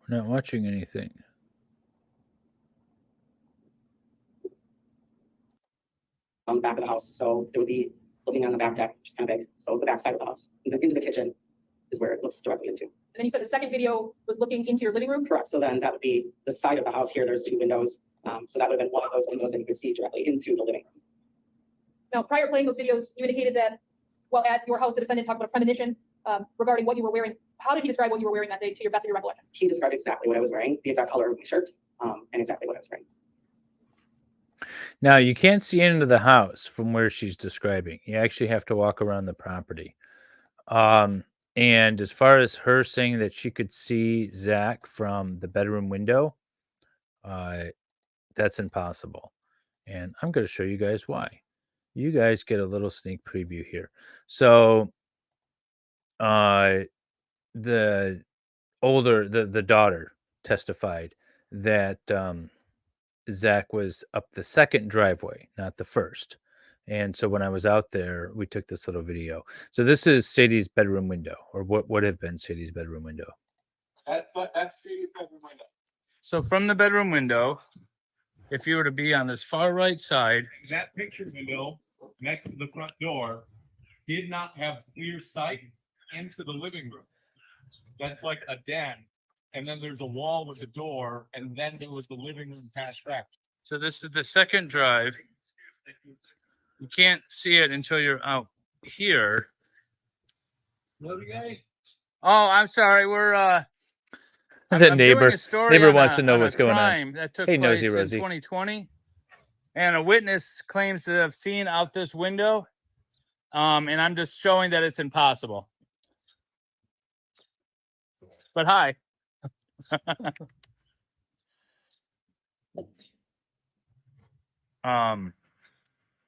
A: We're not watching anything.
G: On the back of the house, so it would be looking on the back deck, which is kind of big, so the back side of the house, into the kitchen is where it looks directly into.
F: And then you said the second video was looking into your living room?
G: Correct, so then that would be the side of the house here, there's 2 windows, so that would have been one of those windows that you could see directly into the living room.
F: Now, prior playing those videos, you indicated that while at your house, the defendant talked about a premonition regarding what you were wearing How did he describe what you were wearing that day to your best of your recollection?
G: He described exactly what I was wearing, the exact color of my shirt, and exactly what I was wearing.
A: Now, you can't see into the house from where she's describing. You actually have to walk around the property. And as far as her saying that she could see Zach from the bedroom window, that's impossible. And I'm going to show you guys why. You guys get a little sneak preview here. So, the daughter testified that Zach was up the second driveway, not the first. And so when I was out there, we took this little video. So this is Sadie's bedroom window, or what would have been Sadie's bedroom window.
I: That's Sadie's bedroom window.
A: So from the bedroom window, if you were to be on this far right side,
I: That picture window next to the front door did not have clear sight into the living room. That's like a den. And then there's a wall with the door, and then there was the living room past back.
A: so this is the second drive. You can't see it until you're out here.
I: What guys?
A: Oh, I'm sorry. We're
J: The
A: I'm doing
J: neighbor
A: a story
J: neighbor
A: on
J: wants
A: a-
J: to know
A: on a
J: what's going on.
A: crime That took
J: Hey,
A: place
J: Nosy
A: in
J: Rosie.
A: 2020, and a witness claims to have seen out this window. And I'm just showing that it's impossible. But hi.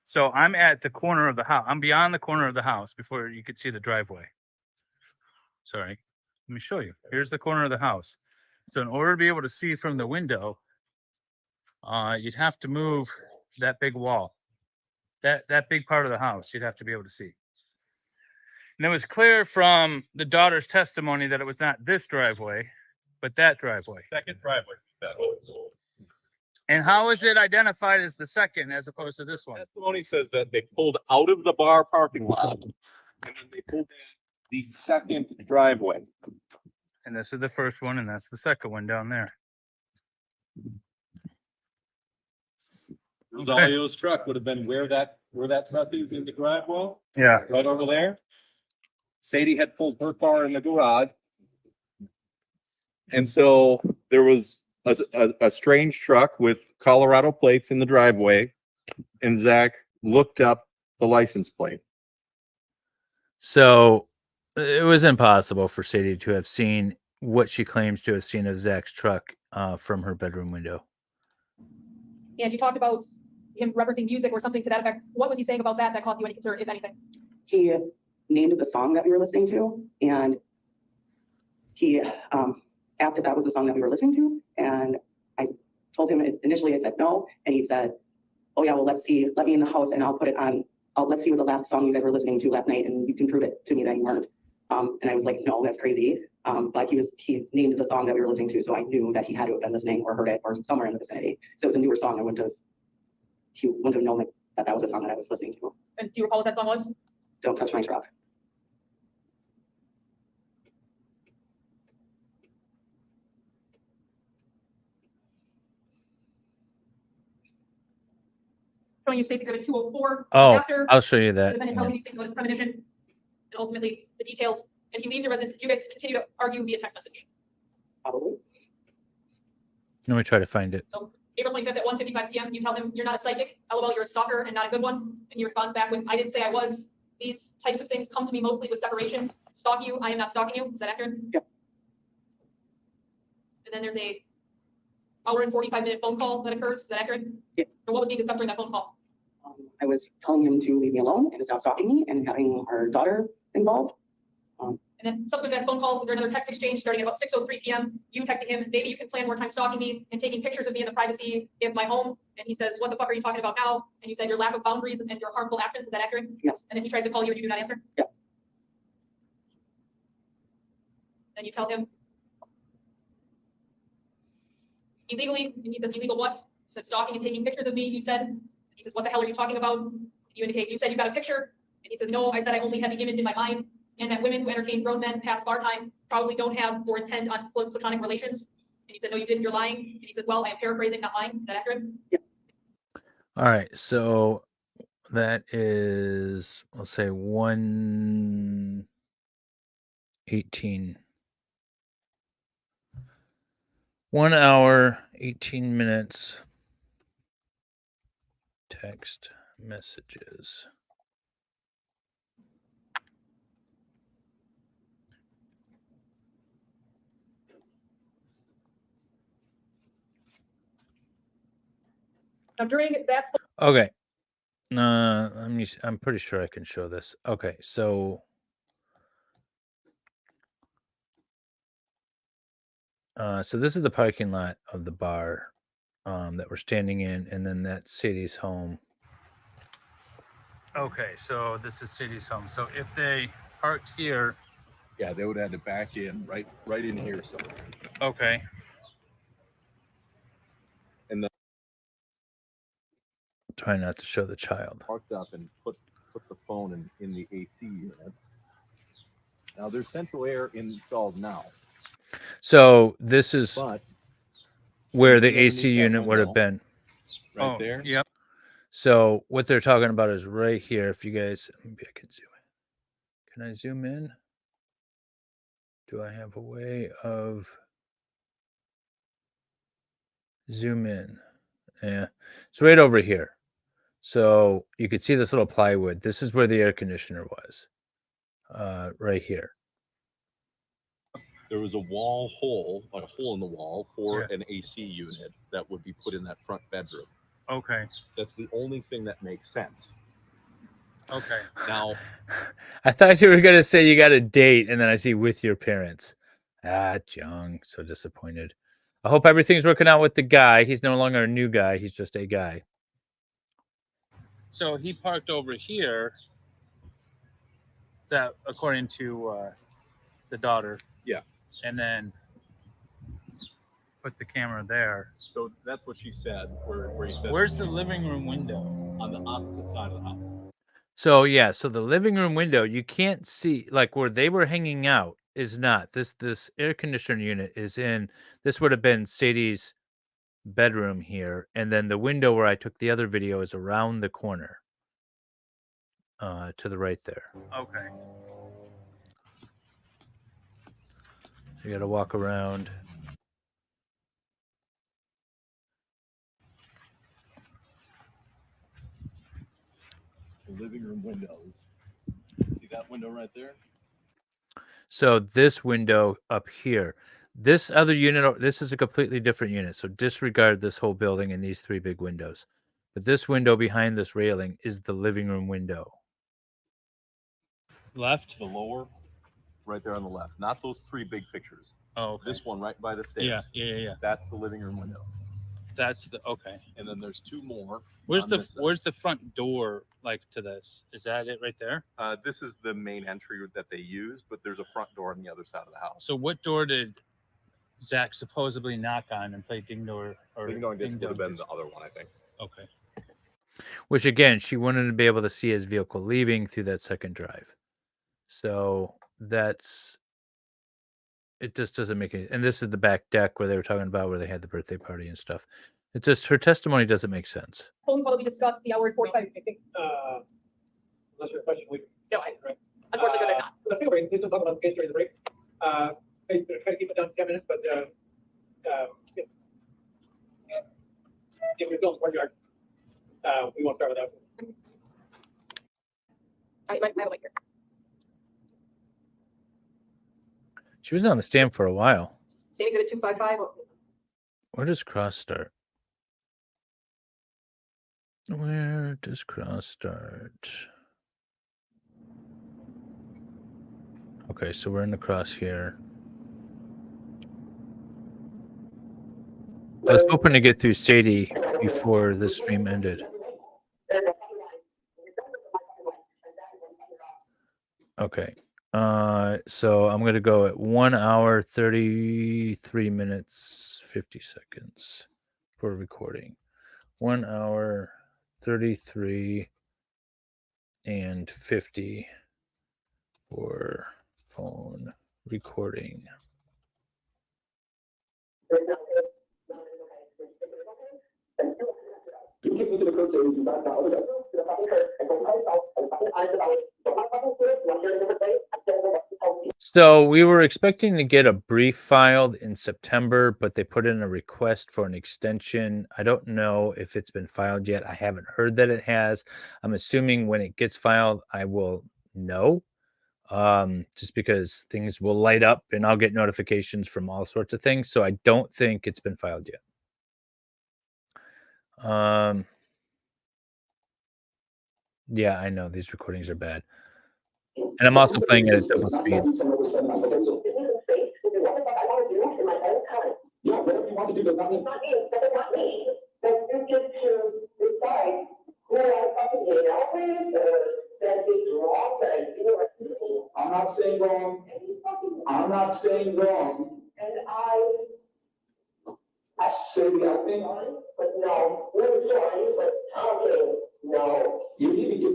A: So I'm at the corner of the house. I'm beyond the corner of the house before you could see the driveway. Sorry. Let me show you. Here's the corner of the house. So in order to be able to see from the window, you'd have to move that big wall. That big part of the house, you'd have to be able to see. And it was clear from the daughter's testimony that it was not this driveway, but that driveway.
I: Second driveway.
A: And how is it identified as the second as opposed to this one?
I: Testimony says that they pulled out of the bar parking lot, and then they pulled in the second driveway.
A: And this is the first one, and that's the second one down there.
I: Rosalio's truck would have been where that truck is in the driveway,
A: Yeah.
I: right over there. Sadie had pulled her car in the garage. And so there was a strange truck with Colorado plates in the driveway, and Zach looked up the license plate.
A: So it was impossible for Sadie to have seen what she claims to have seen of Zach's truck from her bedroom window.
F: And you talked about him referencing music or something to that effect. What was he saying about that caused you any concern, if anything?
G: He named the song that we were listening to, and he asked if that was the song that we were listening to, and I told him initially I said no, and he said, oh yeah, well, let's see, let me in the house and I'll put it on, let's see what the last song you guys were listening to last night, and you can prove it to me that you weren't. And I was like, no, that's crazy. But he named the song that we were listening to, so I knew that he had to have been listening or heard it or somewhere in the vicinity. So it was a newer song. He wouldn't have known that was the song that I was listening to.
F: And do you recall what that song was?
G: Don't Touch My Truck.
F: Showing you State's Exhibit 204.
A: Oh,
F: After
A: I'll show you
F: the
A: that.
F: defendant tells you these things about his premonition and ultimately the details, and he leaves your residence. Do you guys continue to argue via text message?
G: Probably.
A: Let me try to find it.
F: So April 25th at 1:55 p.m. You tell him you're not a psychic. LOL, you're a stalker and not a good one. And he responds back with, I didn't say I was. These types of things come to me mostly with separations. Stalk you, I am not stalking you. Is that accurate?
G: Yep.
F: And then there's a hour and 45-minute phone call that occurs. Is that accurate?
G: Yes.
F: And what was being discussed during that phone call?
G: I was telling him to leave me alone and to stop stalking me and having our daughter involved.
F: And then subsequent to that phone call, was there another text exchange starting at about 6:03 p.m. You texting him, maybe you can plan more time stalking me and taking pictures of me in the privacy of my home. And he says, what the fuck are you talking about now? And you said your lack of boundaries and your harmful actions. Is that accurate?
G: Yes.
F: And then he tries to call you and you do not answer.
G: Yes.
F: Then you tell him illegally, and he says, illegal what? You said stalking and taking pictures of me, you said. And he says, what the hell are you talking about? You indicate, you said you got a picture. And he says, no, I said I only had the image in my mind. And that women who entertain grown men past bar time probably don't have or intend on platonic relations. And he said, no, you didn't, you're lying. And he said, well, I am paraphrasing, not lying. Is that accurate?
A: All right. So that is, let's say 1:18 1 hour, 18 minutes. Text messages.
F: Now during that,
A: Okay. I'm pretty sure I can show this. Okay, so so this is the parking lot of the bar that we're standing in, and then that's Sadie's home. Okay, so this is Sadie's home. So if they parked here,
I: Yeah, they would have to back in right in here somewhere.
A: okay.
I: And then
A: Try not to show the child.
I: parked up and put the phone in the AC unit. Now there's central air installed now,
A: So this is
I: but
A: where the
I: underneath
A: AC
I: that
A: unit would have
I: window,
A: been.
I: right there.
A: Yep. So what they're talking about is right here. If you guys, maybe I can zoom in. Can I zoom in? Do I have a way of zoom in? Yeah, it's right over here. So you could see this little plywood. This is where the air conditioner was, right here.
I: There was a wall hole, like a hole in the wall for an AC unit that would be put in that front bedroom.
A: Okay.
I: That's the only thing that makes sense.
A: Okay.
I: Now,
A: I thought you were gonna say you got a date, and then I see with your parents. Ah, Jung, so disappointed. I hope everything's working out with the guy. He's no longer a new guy. He's just a guy. So he parked over here. That, according to the daughter.
I: Yeah.
A: And then put the camera there.
I: so that's what she said. Where he said,
A: Where's the living room window?
I: on the opposite side of the house.
A: So yeah, so the living room window, you can't see, like where they were hanging out is not. This air conditioner unit is in, this would have been Sadie's bedroom here, and then the window where I took the other video is around the corner. To the right there. Okay. So you got to walk around.
I: The living room windows. See that window right there?
A: So this window up here, this other unit, this is a completely different unit. So disregard this whole building and these three big windows. But this window behind this railing is the living room window. Left?
I: The lower, right there on the left. Not those three big pictures.
A: Oh, okay.
I: This one right by the stairs.
A: Yeah.
I: That's the living room window.
A: That's the, okay.
I: And then there's two more.
A: Where's
I: on
A: the,
I: this side.
A: where's the front door like to this? Is that it right there?
I: This is the main entry that they use, but there's a front door on the other side of the house.
A: So what door did Zach supposedly knock on and play ding dong? Or
I: Ding dong ditch would have been the other one, I think.
A: Okay. Which again, she wouldn't be able to see his vehicle leaving through that second drive. So that's, it just doesn't make any, and this is the back deck where they were talking about where they had the birthday party and stuff. It just, her testimony doesn't make sense.
F: phone call we discussed the hour and 45. I think.
E: Unless your question, we.
F: No, unfortunately, they're not.
E: Let's take a break. Please don't talk about the case during the break. Try to keep it down to 10 minutes, but, if we don't, courtyard, we won't start with that.
F: I have a mic here.
A: She was on the stand for a while.
F: Same exhibit 255.
A: Where does cross start? Where does cross start? Okay, so we're in the cross here. I was hoping to get through Sadie before this stream ended. Okay. So I'm going to go at 1 hour, 33 minutes, 50 seconds for recording. 1 hour, 33 and 50 for phone recording. So we were expecting to get a brief filed in September, but they put in a request for an extension. I don't know if it's been filed yet. I haven't heard that it has. I'm assuming when it gets filed, I will know. Just because things will light up and I'll get notifications from all sorts of things. So I don't think it's been filed yet. Yeah, I know these recordings are bad. And I'm also playing at a double speed.
H: Yeah, whatever you want to do, does not mean.
J: But you get to decide who I fucking hate always, or that it's wrong, that I feel like doing.
H: I'm not saying wrong. I'm not saying wrong.
J: And I
H: Say the other thing.
J: sorry, but no, we're sorry, but talking, no.
H: You need to get.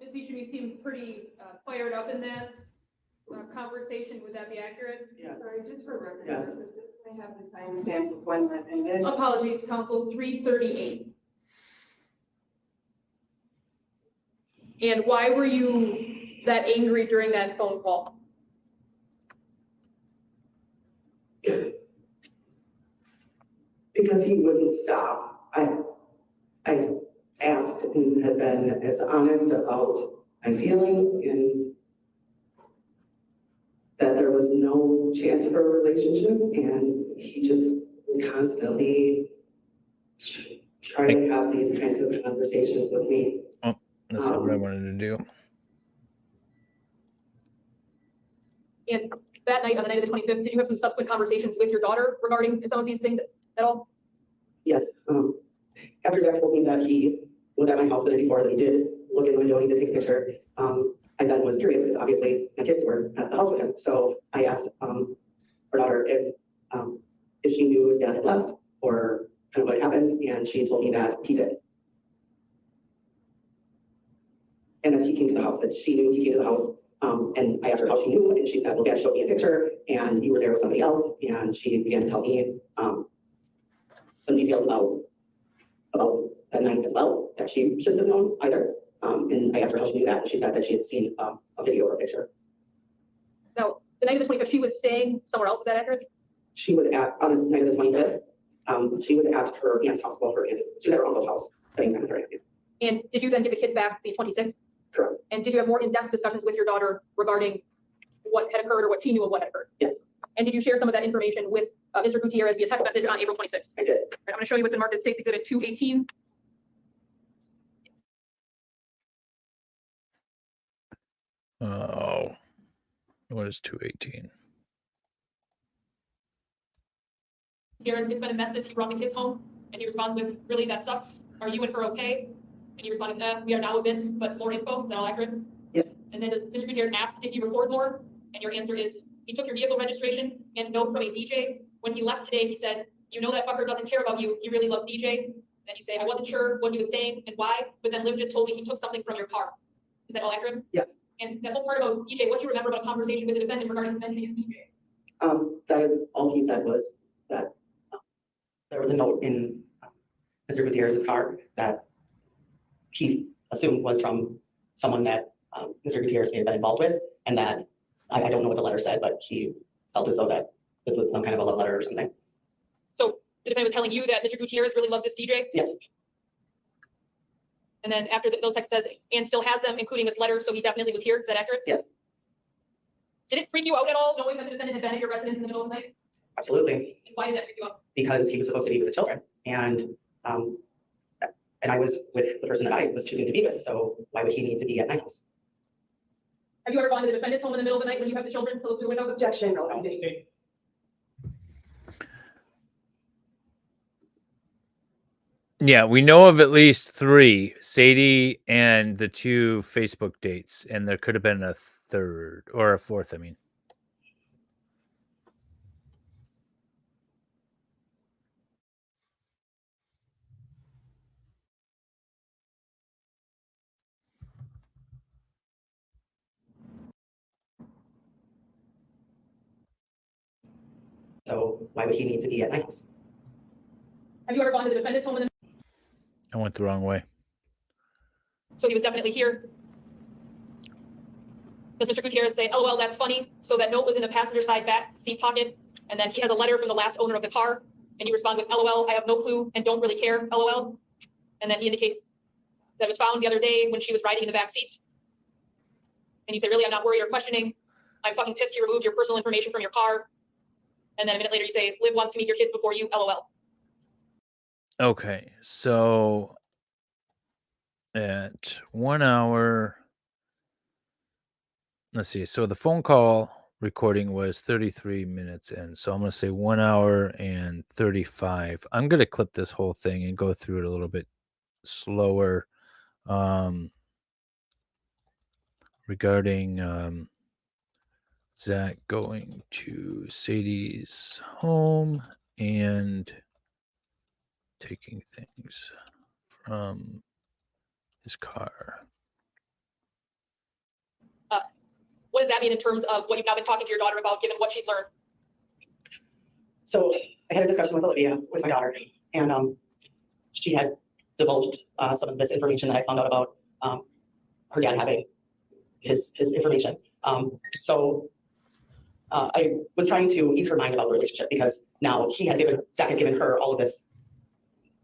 K: Ms. Beecham, you seem pretty fired up in that conversation. Would that be accurate?
G: Yes.
D: Sorry, just for record
G: Yes.
D: purposes, I have the timestamp of when that ended.
K: Apologies, counsel, 3:38. And why were you that angry during that phone call?
G: Because he wouldn't stop. I asked and had been as honest about my feelings and that there was no chance for a relationship, and he just would constantly try to have these kinds of conversations with me.
A: That's not what I wanted to do.
F: And that night, on the night of the 25th, did you have some subsequent conversations with your daughter regarding some of these things at all?
G: Yes, after Zach told me that he was at my house the night before, that he did look in the window, he did take a picture. I then was curious because obviously my kids were at the house with him. So I asked our daughter if she knew Dad had left or kind of what happened, and she told me that he did. And then he came to the house, that she knew he came to the house. And I asked her how she knew, and she said, well, Dad showed me a picture and you were there with somebody else. And she began to tell me some details about that night as well, that she shouldn't have known either. And I asked her how she knew that, and she said that she had seen a video or a picture.
F: No, the night of the 25th, she was staying somewhere else, is that accurate?
G: She was on the night of the 25th, she was at her aunt's house, well, she was at her uncle's house, spending time with her aunt.
F: And did you then get the kids back the 26th?
G: Correct.
F: And did you have more in-depth discussions with your daughter regarding what had occurred or what she knew of what had occurred?
G: Yes,
F: And did you share some of that information with Mr. Gutierrez via text message on April 26th?
G: I did.
F: All right, I'm going to show you what's been marked as State's Exhibit 218.
A: Oh, what is 218?
F: Gutierrez, it's been a mess since he brought the kids home, and he responds with, really, that sucks. Are you and her okay? And you responded, we are now a bit, but more info. Is that all accurate?
G: Yes.
F: And then does Mr. Gutierrez ask, did he record more? And your answer is, he took your vehicle registration and note from a DJ. When he left today, he said, you know that fucker doesn't care about you. He really loves DJ. Then you say, I wasn't sure what he was saying and why, but then Liv just told me he took something from your car. Is that all accurate?
G: Yes.
F: And that whole part about DJ, what do you remember about a conversation with the defendant regarding mentioning his DJ?
G: That is, all he said was that there was a note in Mr. Gutierrez's car that he assumed was from someone that Mr. Gutierrez may have been involved with, and that I don't know what the letter said, but he felt as though that this was some kind of a love letter or something.
F: So the defendant was telling you that Mr. Gutierrez really loves this DJ?
G: Yes.
F: And then after those texts says, and still has them, including his letter, so he definitely was here. Is that accurate?
G: Yes.
F: Did it freak you out at all, knowing that the defendant had been at your residence in the middle of the night?
G: Absolutely,
F: And why did that freak you out?
G: because he was supposed to be with the children, and I was with the person that I was choosing to be with, so why would he need to be at my house?
F: Have you ever gone to the defendant's home in the middle of the night when you have the children to look through the windows?
D: Objection.
G: No.
E: Okay.
A: Yeah, we know of at least 3, Sadie and the 2 Facebook dates, and there could have been a third or a fourth, I mean.
G: So why would he need to be at my house?
F: Have you ever gone to the defendant's home in the
A: I went the wrong way.
F: So he was definitely here. Does Mr. Gutierrez say, LOL, that's funny? So that note was in the passenger side back seat pocket. And then he has a letter from the last owner of the car. And you respond with, LOL, I have no clue and don't really care, LOL. And then he indicates that it was found the other day when she was riding in the back seat. And you say, really, I'm not worried or questioning. I'm fucking pissed you removed your personal information from your car. And then a minute later you say, Liv wants to meet your kids before you, LOL.
A: Okay, so at 1 hour, let's see. So the phone call recording was 33 minutes in. So I'm going to say 1 hour and 35. I'm going to clip this whole thing and go through it a little bit slower regarding Zach going to Sadie's home and taking things from his car.
F: What does that mean in terms of what you've now been talking to your daughter about, given what she's learned?
G: So I had a discussion with Olivia, with my daughter, and she had divulged some of this information that I found out about her dad having his information. So I was trying to ease her mind about the relationship because now Zach had given her all of this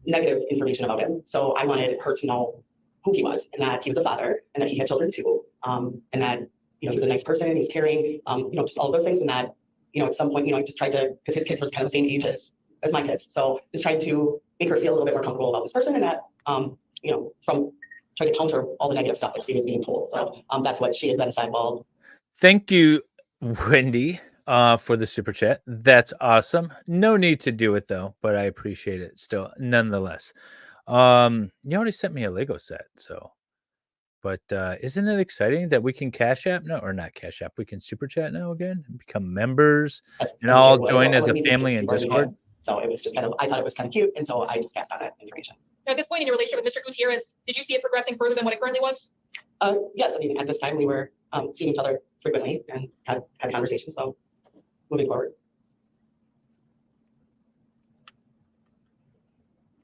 G: negative information about him. So I wanted her to know who he was and that he was a father and that he had children too. And that, he was a nice person, he was caring, just all of those things. And that, at some point, I just tried to, because his kids were kind of the same age as my kids. So just trying to make her feel a little bit more comfortable about this person and that, from trying to counter all the negative stuff that she was being told. So that's what she had then sideballed.
A: Thank you, Wendy, for the super chat. That's awesome. No need to do it though, but I appreciate it still, nonetheless. You already sent me a Lego set, so. But isn't it exciting that we can Cash App now, or not Cash App? We can super chat now again and become members, and all join as a family in Discord.
G: So it was just I thought it was kind of cute, and so I just passed on that information.
F: Now, at this point in your relationship with Mr. Gutierrez, did you see it progressing further than what it currently was?
G: Yes, at this time we were seeing each other frequently and had conversations. So moving forward.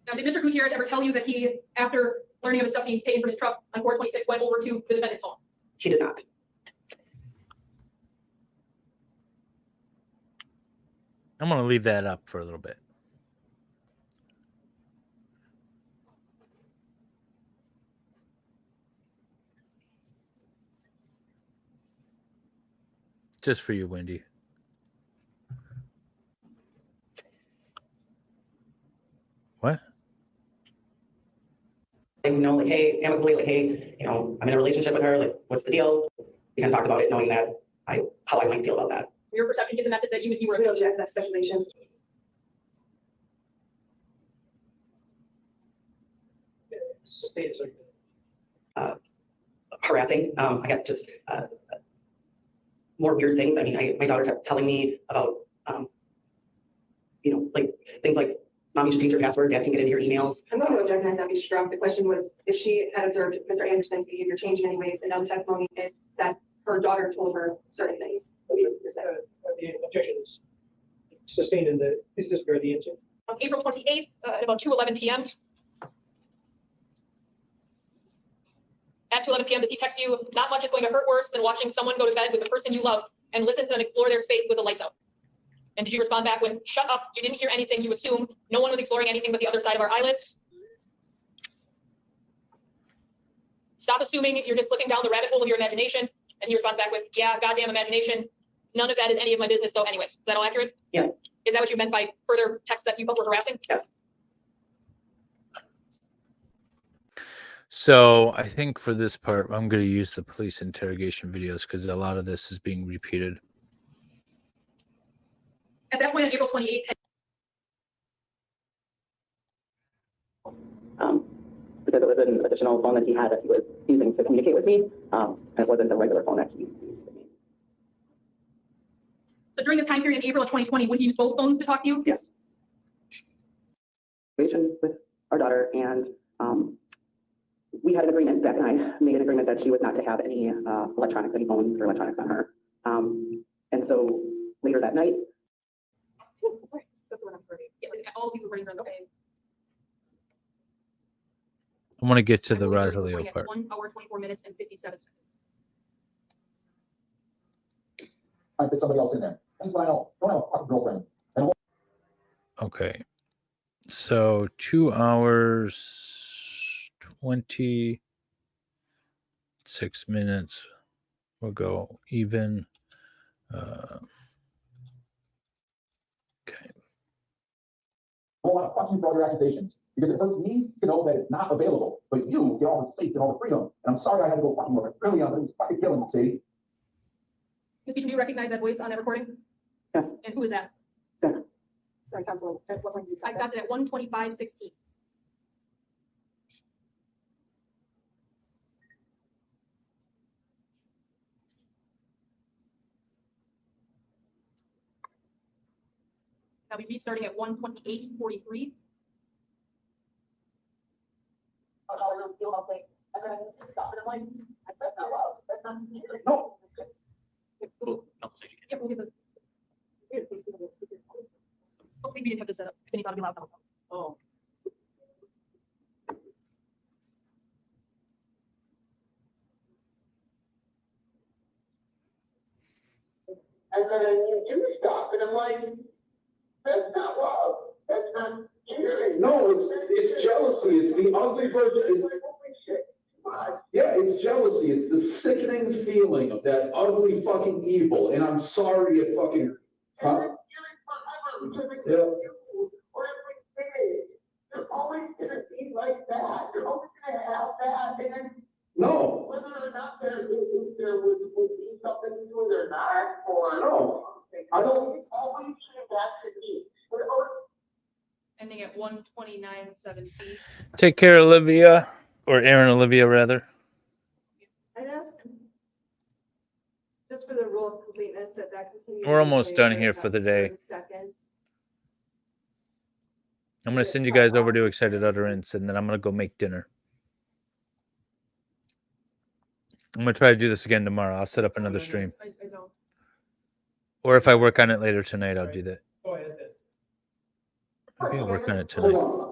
F: Now, did Mr. Gutierrez ever tell you that he, after learning of his stuff being taken from his truck on 426, went over to the defendant's home?
G: He did not.
A: I'm going to leave that up for a little bit. Just for you, Wendy. What?
G: Like, hey, amicably, like, hey, I'm in a relationship with her. Like, what's the deal? We kind of talked about it, knowing that how I might feel about that.
F: Your perception, give the message that you were.
D: I would object that speculation.
G: Harassing, I guess, just more weird things. I mean, my daughter kept telling me about, like things like, Mom, you should change your password. Dad can get into your emails.
D: I'm going to object and ask not be struck. The question was if she had observed Mr. Anderson's behavior change in any ways, and now the testimony is that her daughter told her certain things.
E: The objection is sustained in the, is this where the answer?
F: On April 28th, at about 2:11 p.m. At 2:11 p.m., does he text you, not much is going to hurt worse than watching someone go to bed with the person you love and listen to them explore their space with the lights out? And did you respond back with, shut up, you didn't hear anything, you assumed. No one was exploring anything but the other side of our eyelids. Stop assuming you're just slipping down the rabbit hole of your imagination. And he responds back with, yeah, goddamn imagination. None of that is any of my business though anyways. Is that all accurate?
G: Yeah.
F: Is that what you meant by further texts that you felt were harassing?
G: Yes.
A: So I think for this part, I'm going to use the police interrogation videos because a lot of this is being repeated.
F: At that point on April 28th,
G: Because it was an additional phone that he had that he was using to communicate with me, and it wasn't the regular phone that he used with me.
F: so during this time period in April of 2020, would he use both phones to talk to you?
G: Yes. With our daughter, and we had an agreement, Zach and I made an agreement that she was not to have any electronics, any phones or electronics on her. And so later that night,
F: That's the one I'm ready. Yeah, like all of you were running around the same.
A: I want to get to
F: I
A: the
F: believe started
A: Rosalio
F: recording at
A: part.
F: 1 hour, 24 minutes and 57 seconds.
H: I fit somebody else in there. That's what I know. Don't have a fucking girlfriend.
A: Okay. So 2 hours, 26 minutes. We'll go even. Okay.
H: A whole lot of fucking fraud accusations. Because it hurts me to know that it's not available. But you get all the space and all the freedom. And I'm sorry I had to go fucking look. Really, it was fucking killing me, Sadie.
F: Ms. Beecham, do you recognize that voice on that recording?
G: Yes.
F: And who is that?
D: Sorry, Council, at what point did you
F: I
D: stop
F: stopped it at 1:25:16. I'll be restarting at 1:28:43.
H: No.
B: Little conversation.
F: Yep, we'll get the. Oh, maybe we didn't have this set up. If any thought it'd be loud. Oh.
J: And then you do stop, and I'm like, that's not love. That's not caring.
H: No, it's jealousy. It's the ugly version.
J: It's like, holy shit. Why?
H: Yeah, it's jealousy. It's the sickening feeling of that ugly fucking evil. And I'm sorry it fucking.
J: And I'm feeling forever because it's
H: Yeah.
J: you or everything. You're always gonna be like that. You're always gonna have that. And then
H: No.
J: whether or not there would be something to it or not, or
H: No. I don't.
J: it's always came back to me. We're always
F: Ending at 1:29:17.
A: Take care, Olivia, or Aaron Olivia, rather.
D: I'd ask, just for the rule of completeness, that continues.
A: We're almost done here for the day.
D: Seconds.
A: I'm going to send you guys over to Excited Utterance, and then I'm going to go make dinner. I'm going to try to do this again tomorrow. I'll set up another stream.
F: I don't.
H: Or
A: if I work on it later tonight, I'll do that.
E: Go ahead then.
A: Maybe I'll work on it
H: Hold
A: tonight.
H: on.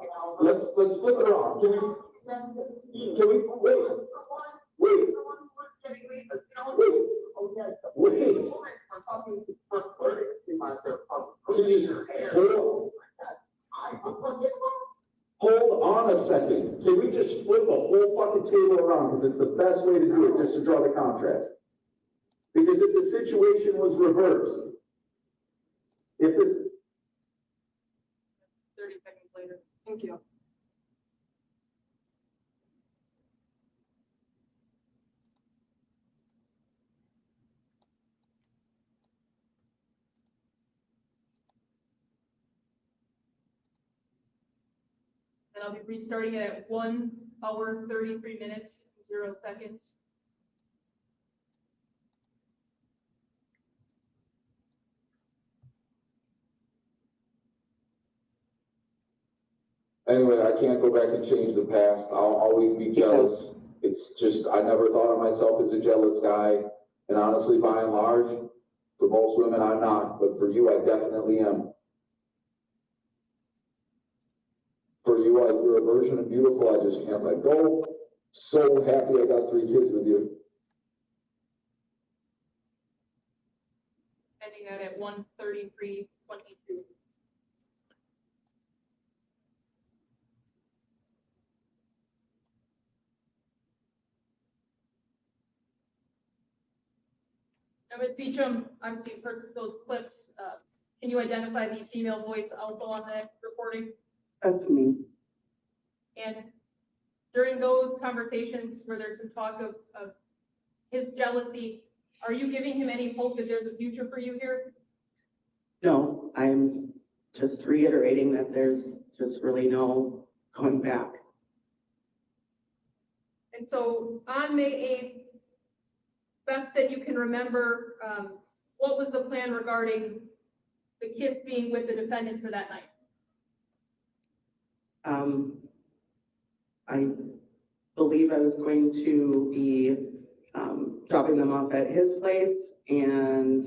H: Let's flip it around. Can we wait? Wait. Hold on a second. Can we just flip the whole fucking table around? Because it's the best way to do it, just to draw the contrast. Because if the situation was reversed, if the
F: 30 seconds later.
D: Thank you.
F: And I'll be restarting it at 1 hour, 33 minutes, 0 seconds.
H: Anyway, I can't go back and change the past. I'll always be jealous. It's just, I never thought of myself as a jealous guy. And honestly, by and large, for most women, I'm not. But for you, I definitely am. For you, you're a version of beautiful. I just can't let go. So happy I got 3 kids with you.
F: Ending that at 1:33:22. Now, Ms. Beecham, obviously you've heard those clips. Can you identify the female voice also on that recording?
G: That's me.
F: And during those conversations where there's some talk of his jealousy, are you giving him any hope that there's a future for you here?
G: No, I'm just reiterating that there's just really no going back.
F: And so on May 8th, best that you can remember, what was the plan regarding the kids being with the defendant for that night?
G: I believe I was going to be dropping them off at his place, and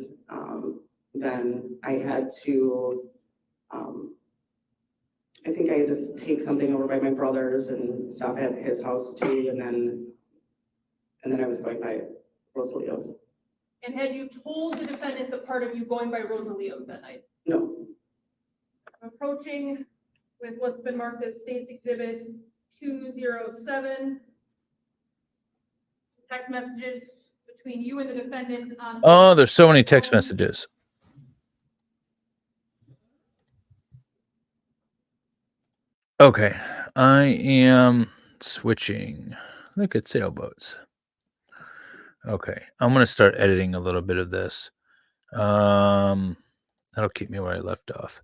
G: then I had to I think I had to take something over by my brother's and stop at his house too, and then I was going by Rosalio's.
K: And had you told the defendant the part of you going by Rosalio's that night?
G: No,
K: Approaching with what's been marked as State's Exhibit 207. Text messages between you and the defendant on.
A: Oh, there's so many text messages. Okay, I am switching. Look at sailboats. Okay, I'm gonna start editing a little bit of this. That'll keep me where I left off.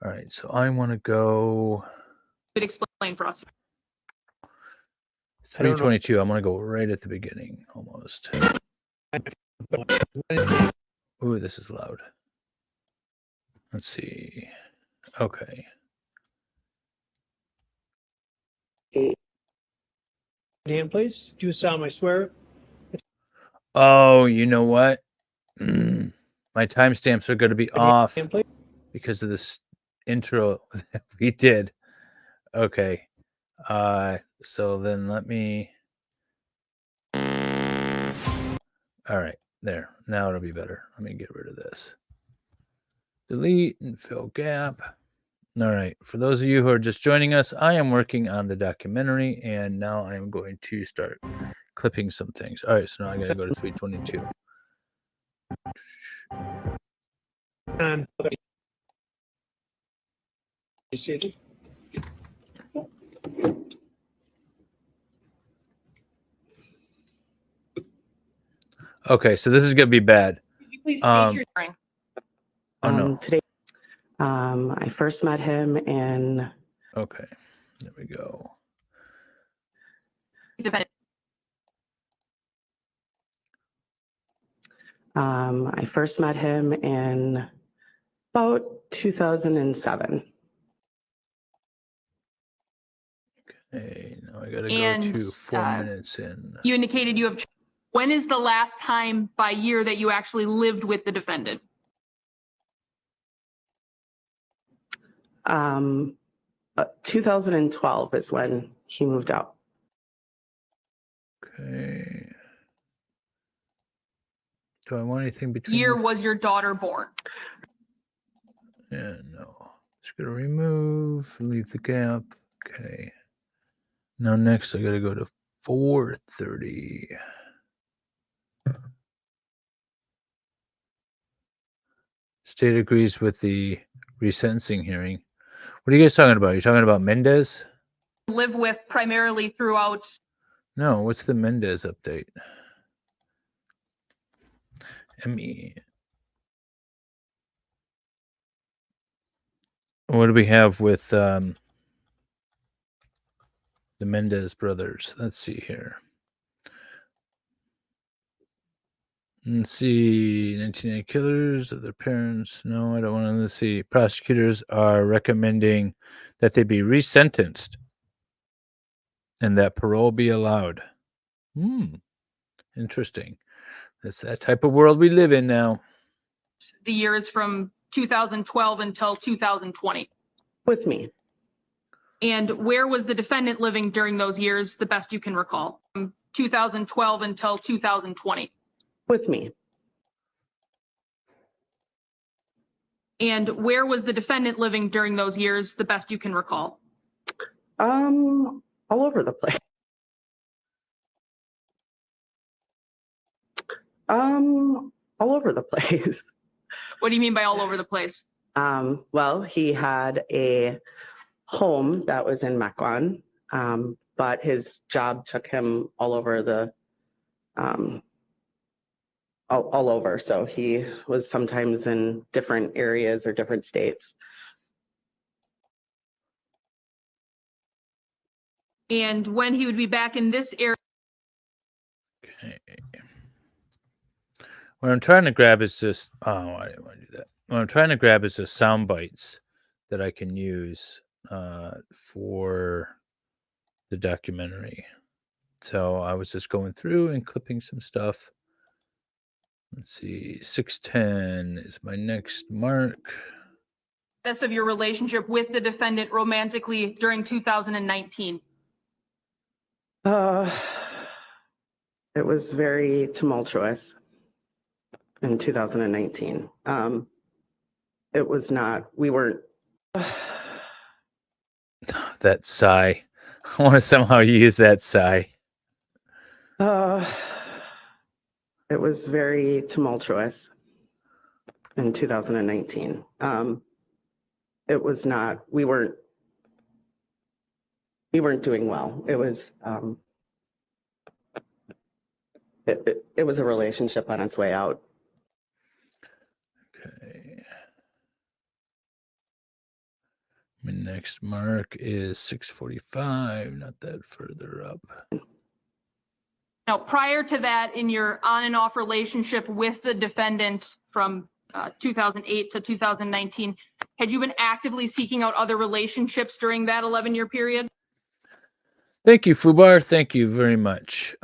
A: All right, so I want to go
F: Explain for us.
A: 322. I'm gonna go right at the beginning, almost. Ooh, this is loud. Let's see. Okay.
E: Hand, please. Do you solemnly swear?
A: Oh, you know what? My timestamps are going to be off
E: Hand, please.
A: because of this intro that we did. Okay. So then let me. All right. There. Now it'll be better. Let me get rid of this. Delete and fill gap. All right. For those of you who are just joining us, I am working on the documentary, and now I am going to start clipping some things. All right. So now I got to go to 322.
E: And you see it?
A: Okay. So this is going to be bad.
F: Could you please
A: Um,
F: state your hearing?
A: Oh, no.
G: Today, I first met him in
A: Okay. There we go.
F: Defendant.
G: I first met him in about 2007.
A: Okay. Now I got to go
F: And,
A: to 4 minutes in.
F: You indicated you have. When is the last time by year that you actually lived with the defendant?
G: 2012 is when he moved out.
A: Okay. Do I want anything between?
F: Year
A: these?
F: was your daughter born?
A: Yeah, no. Just gonna remove, leave the gap. Okay. Now next I gotta go to 4:30. State agrees with the resentencing hearing. What are you guys talking about? Are you talking about Mendez?
F: Live with primarily throughout.
A: No, what's the Mendez update? ME. What do we have with the Mendez brothers? Let's see here. Let's see. 1980 killers of their parents. No, I don't want to see. Prosecutors are recommending that they be resentenced and that parole be allowed. Interesting. That's that type of world we live in now.
F: The years from 2012 until 2020.
G: With me.
F: And where was the defendant living during those years, the best you can recall? From 2012 until 2020.
G: With me.
F: And where was the defendant living during those years, the best you can recall?
G: All over the place. All over the place.
F: What do you mean by all over the place?
G: Well, he had a home that was in Mequon, but his job took him all over the, all over. So he was sometimes in different areas or different states.
F: And when he would be back in this area?
A: Okay. What I'm trying to grab is just, oh, I didn't want to do that. What I'm trying to grab is just sound bites that I can use for the documentary. So I was just going through and clipping some stuff. Let's see, 610 is my next mark.
F: Status of your relationship with the defendant romantically during 2019?
G: It was very tumultuous in 2019. It was not, we weren't.
A: That sigh. I want to somehow use that sigh.
G: It was very tumultuous in 2019. It was not, we weren't doing well. It was, it was a relationship on its way out.
A: Okay. My next mark is 6:45, not that further up.
F: Now, prior to that, in your on and off relationship with the defendant from 2008 to 2019, had you been actively seeking out other relationships during that 11-year period?
A: Thank you, Fubar. Thank you very much.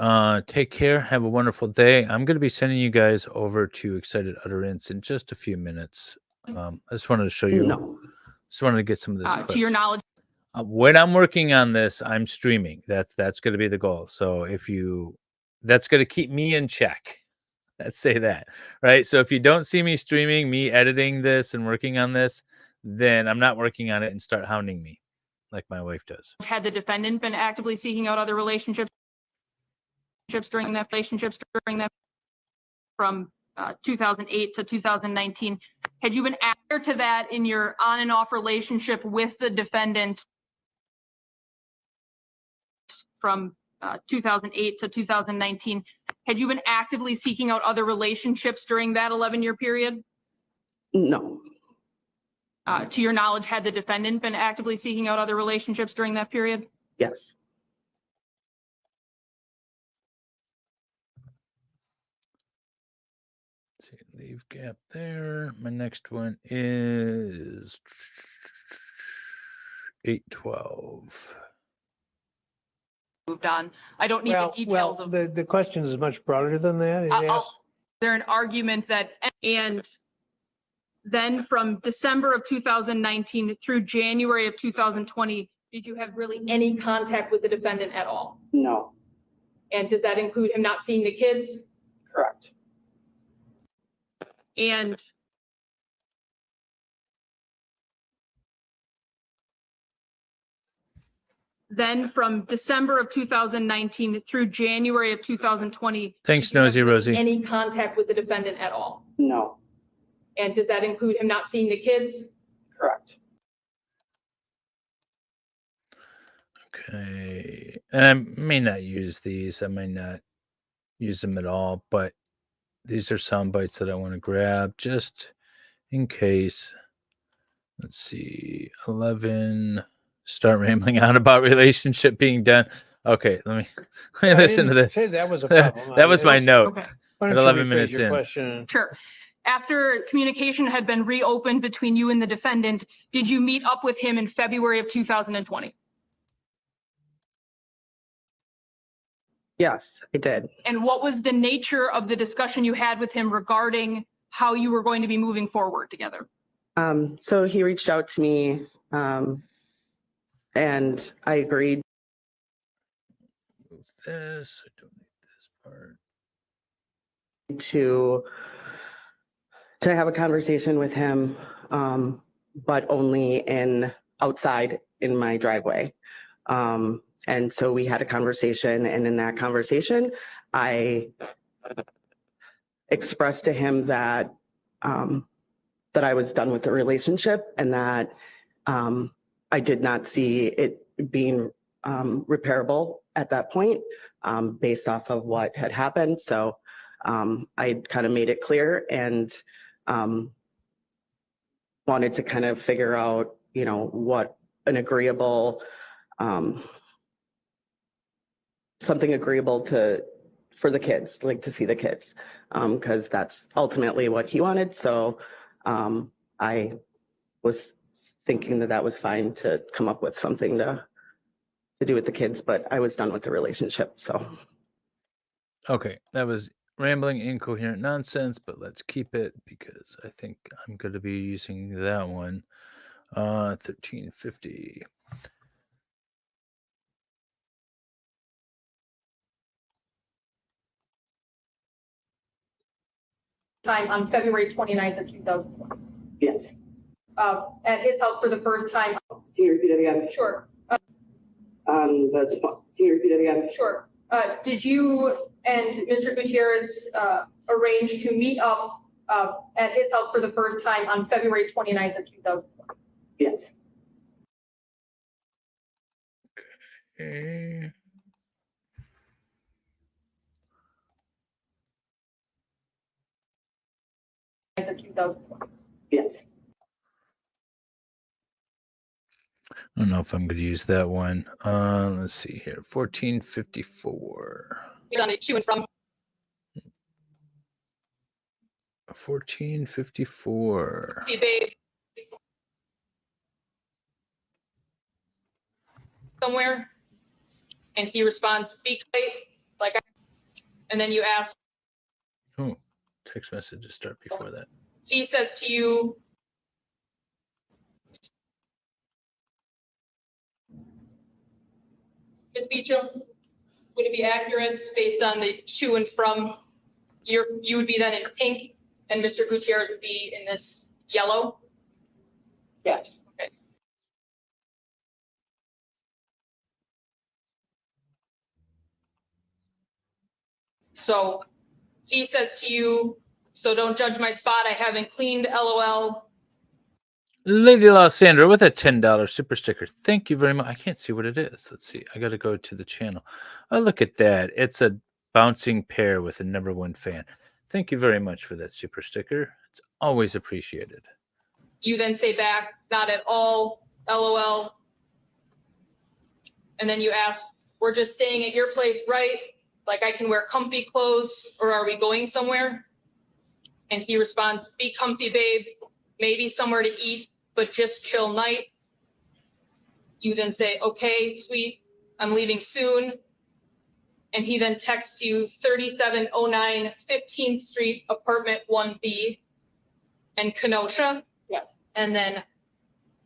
A: Take care. Have a wonderful day. I'm going to be sending you guys over to Excited Utterance in just a few minutes. I just wanted to show you.
G: No.
A: Just wanted to get some of this.
F: To your knowledge,
A: when I'm working on this, I'm streaming. That's going to be the goal. So that's going to keep me in check. Let's say that, right? So if you don't see me streaming, me editing this and working on this, then I'm not working on it and start hounding me like my wife does.
F: had the defendant been actively seeking out other relationships during that from 2008 to 2019? Had you been prior to that in your on and off relationship with the defendant from 2008 to 2019? Had you been actively seeking out other relationships during that 11-year period?
G: No.
F: To your knowledge, had the defendant been actively seeking out other relationships during that period?
G: Yes.
A: Let's see, leave gap there. My next one is 8:12.
F: Moved on. I don't need the details of.
E: The question is much broader than that. It asks-
F: There an argument that, and then from December of 2019 through January of 2020, did you have really any contact with the defendant at all?
G: No.
F: And does that include him not seeing the kids?
G: Correct.
F: And then from December of 2019 through January of 2020.
A: Thanks,
F: did you have
A: Nosy
F: really
A: Rosie.
F: Any contact with the defendant at all?
G: No.
F: And does that include him not seeing the kids?
G: Correct.
A: Okay. And I may not use these. I may not use them at all, but these are sound bites that I want to grab just in case. Let's see. 11. Start rambling on about relationship being done. Okay, let me listen to this.
E: Say that was a problem.
A: That was my note.
F: Okay.
E: Why
A: at
E: don't you
A: 11
E: rephrase
A: minutes
E: your
A: in.
E: question?
F: Sure. After communication had been reopened between you and the defendant, did you meet up with him in February of 2020?
G: Yes, I did.
F: And what was the nature of the discussion you had with him regarding how you were going to be moving forward together?
G: So he reached out to me, and I agreed.
A: Move this. I don't need this part.
G: to have a conversation with him, but only outside in my driveway. And so we had a conversation, and in that conversation, I expressed to him that that I was done with the relationship, and that I did not see it being repairable at that point, based off of what had happened. So I kind of made it clear, and wanted to kind of figure out, what an agreeable, something agreeable for the kids, like to see the kids, because that's ultimately what he wanted. So I was thinking that was fine to come up with something to do with the kids, but I was done with the relationship. So.
A: Okay, that was rambling, incoherent nonsense, but let's keep it because I think I'm going to be using that one. 1350.
K: Time on February 29th of 2004.
G: Yes.
K: At his house for the first time.
G: Can you repeat it again?
K: Sure,
G: That's fine. Can you repeat it again?
K: sure. Did you and Mr. Gutierrez arrange to meet up at his house for the first time on February 29th of 2004?
G: Yes.
A: Okay.
K: Of 2004.
G: Yes.
A: I don't know if I'm going to use that one. Let's see here. 1454.
F: Done it to and from.
A: 1454.
F: Hey, babe. Somewhere. And he responds, speak late. And then you ask,
A: Oh, text messages start before that.
F: he says to you, Ms. Beecham, would it be accurate based on the to and from? You would be then in pink and Mr. Gutierrez would be in this yellow?
G: Yes.
F: Okay. So he says to you, so don't judge my spot. I haven't cleaned, LOL.
A: Lady Lysandra with a $10 super sticker. Thank you very much. I can't see what it is. Let's see. I got to go to the channel. Oh, look at that. It's a bouncing pear with a #1 fan. Thank you very much for that super sticker. It's always appreciated.
F: You then say back, not at all, LOL. And then you ask, we're just staying at your place, right? Like I can wear comfy clothes, or are we going somewhere? And he responds, be comfy, babe. Maybe somewhere to eat, but just chill night. You then say, okay, sweet, I'm leaving soon. And he then texts you 3709 15th Street, apartment 1B in Kenosha.
G: Yes.
F: And then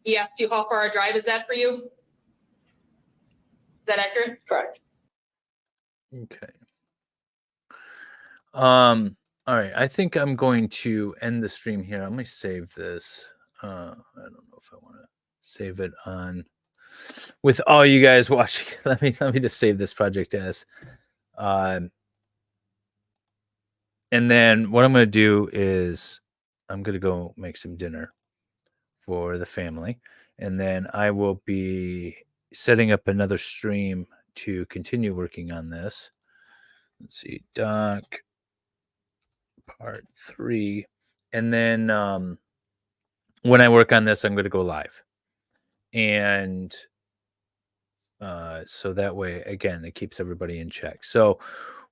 F: he asks you how far a drive is that for you? Is that accurate?
G: Correct.
A: Okay. All right. I think I'm going to end the stream here. Let me save this. I don't know if I want to save it on with all you guys watching. Let me just save this project as. And then what I'm going to do is I'm going to go make some dinner for the family. And then I will be setting up another stream to continue working on this. Let's see, doc part 3. And then when I work on this, I'm going to go live. And so that way, again, it keeps everybody in check. So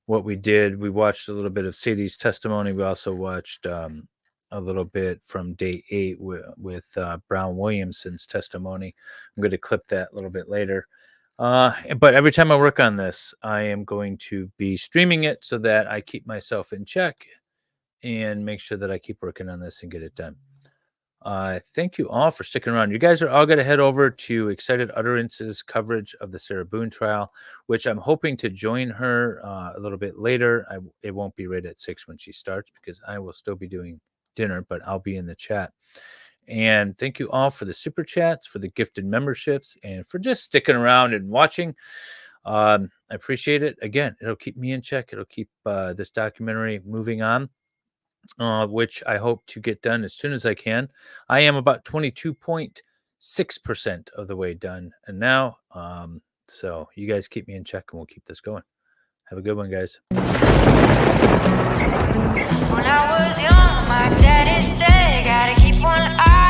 A: what we did, we watched a little bit of Sadie's testimony. We also watched a little bit from day 8 with Brown Williamson's testimony. I'm going to clip that a little bit later. But every time I work on this, I am going to be streaming it so that I keep myself in check and make sure that I keep working on this and get it done. Thank you all for sticking around. You guys are all going to head over to Excited Utterances coverage of the Sarah Boone trial, which I'm hoping to join her a little bit later. It won't be right at 6 when she starts because I will still be doing dinner, but I'll be in the chat. And thank you all for the super chats, for the gifted memberships, and for just sticking around and watching. I appreciate it. Again, it'll keep me in check. It'll keep this documentary moving on, which I hope to get done as soon as I can. I am about 22.6% of the way done. And now, so you guys keep me in check and we'll keep this going. Have a good one, guys.
L: When I was young, my daddy said, gotta keep one eye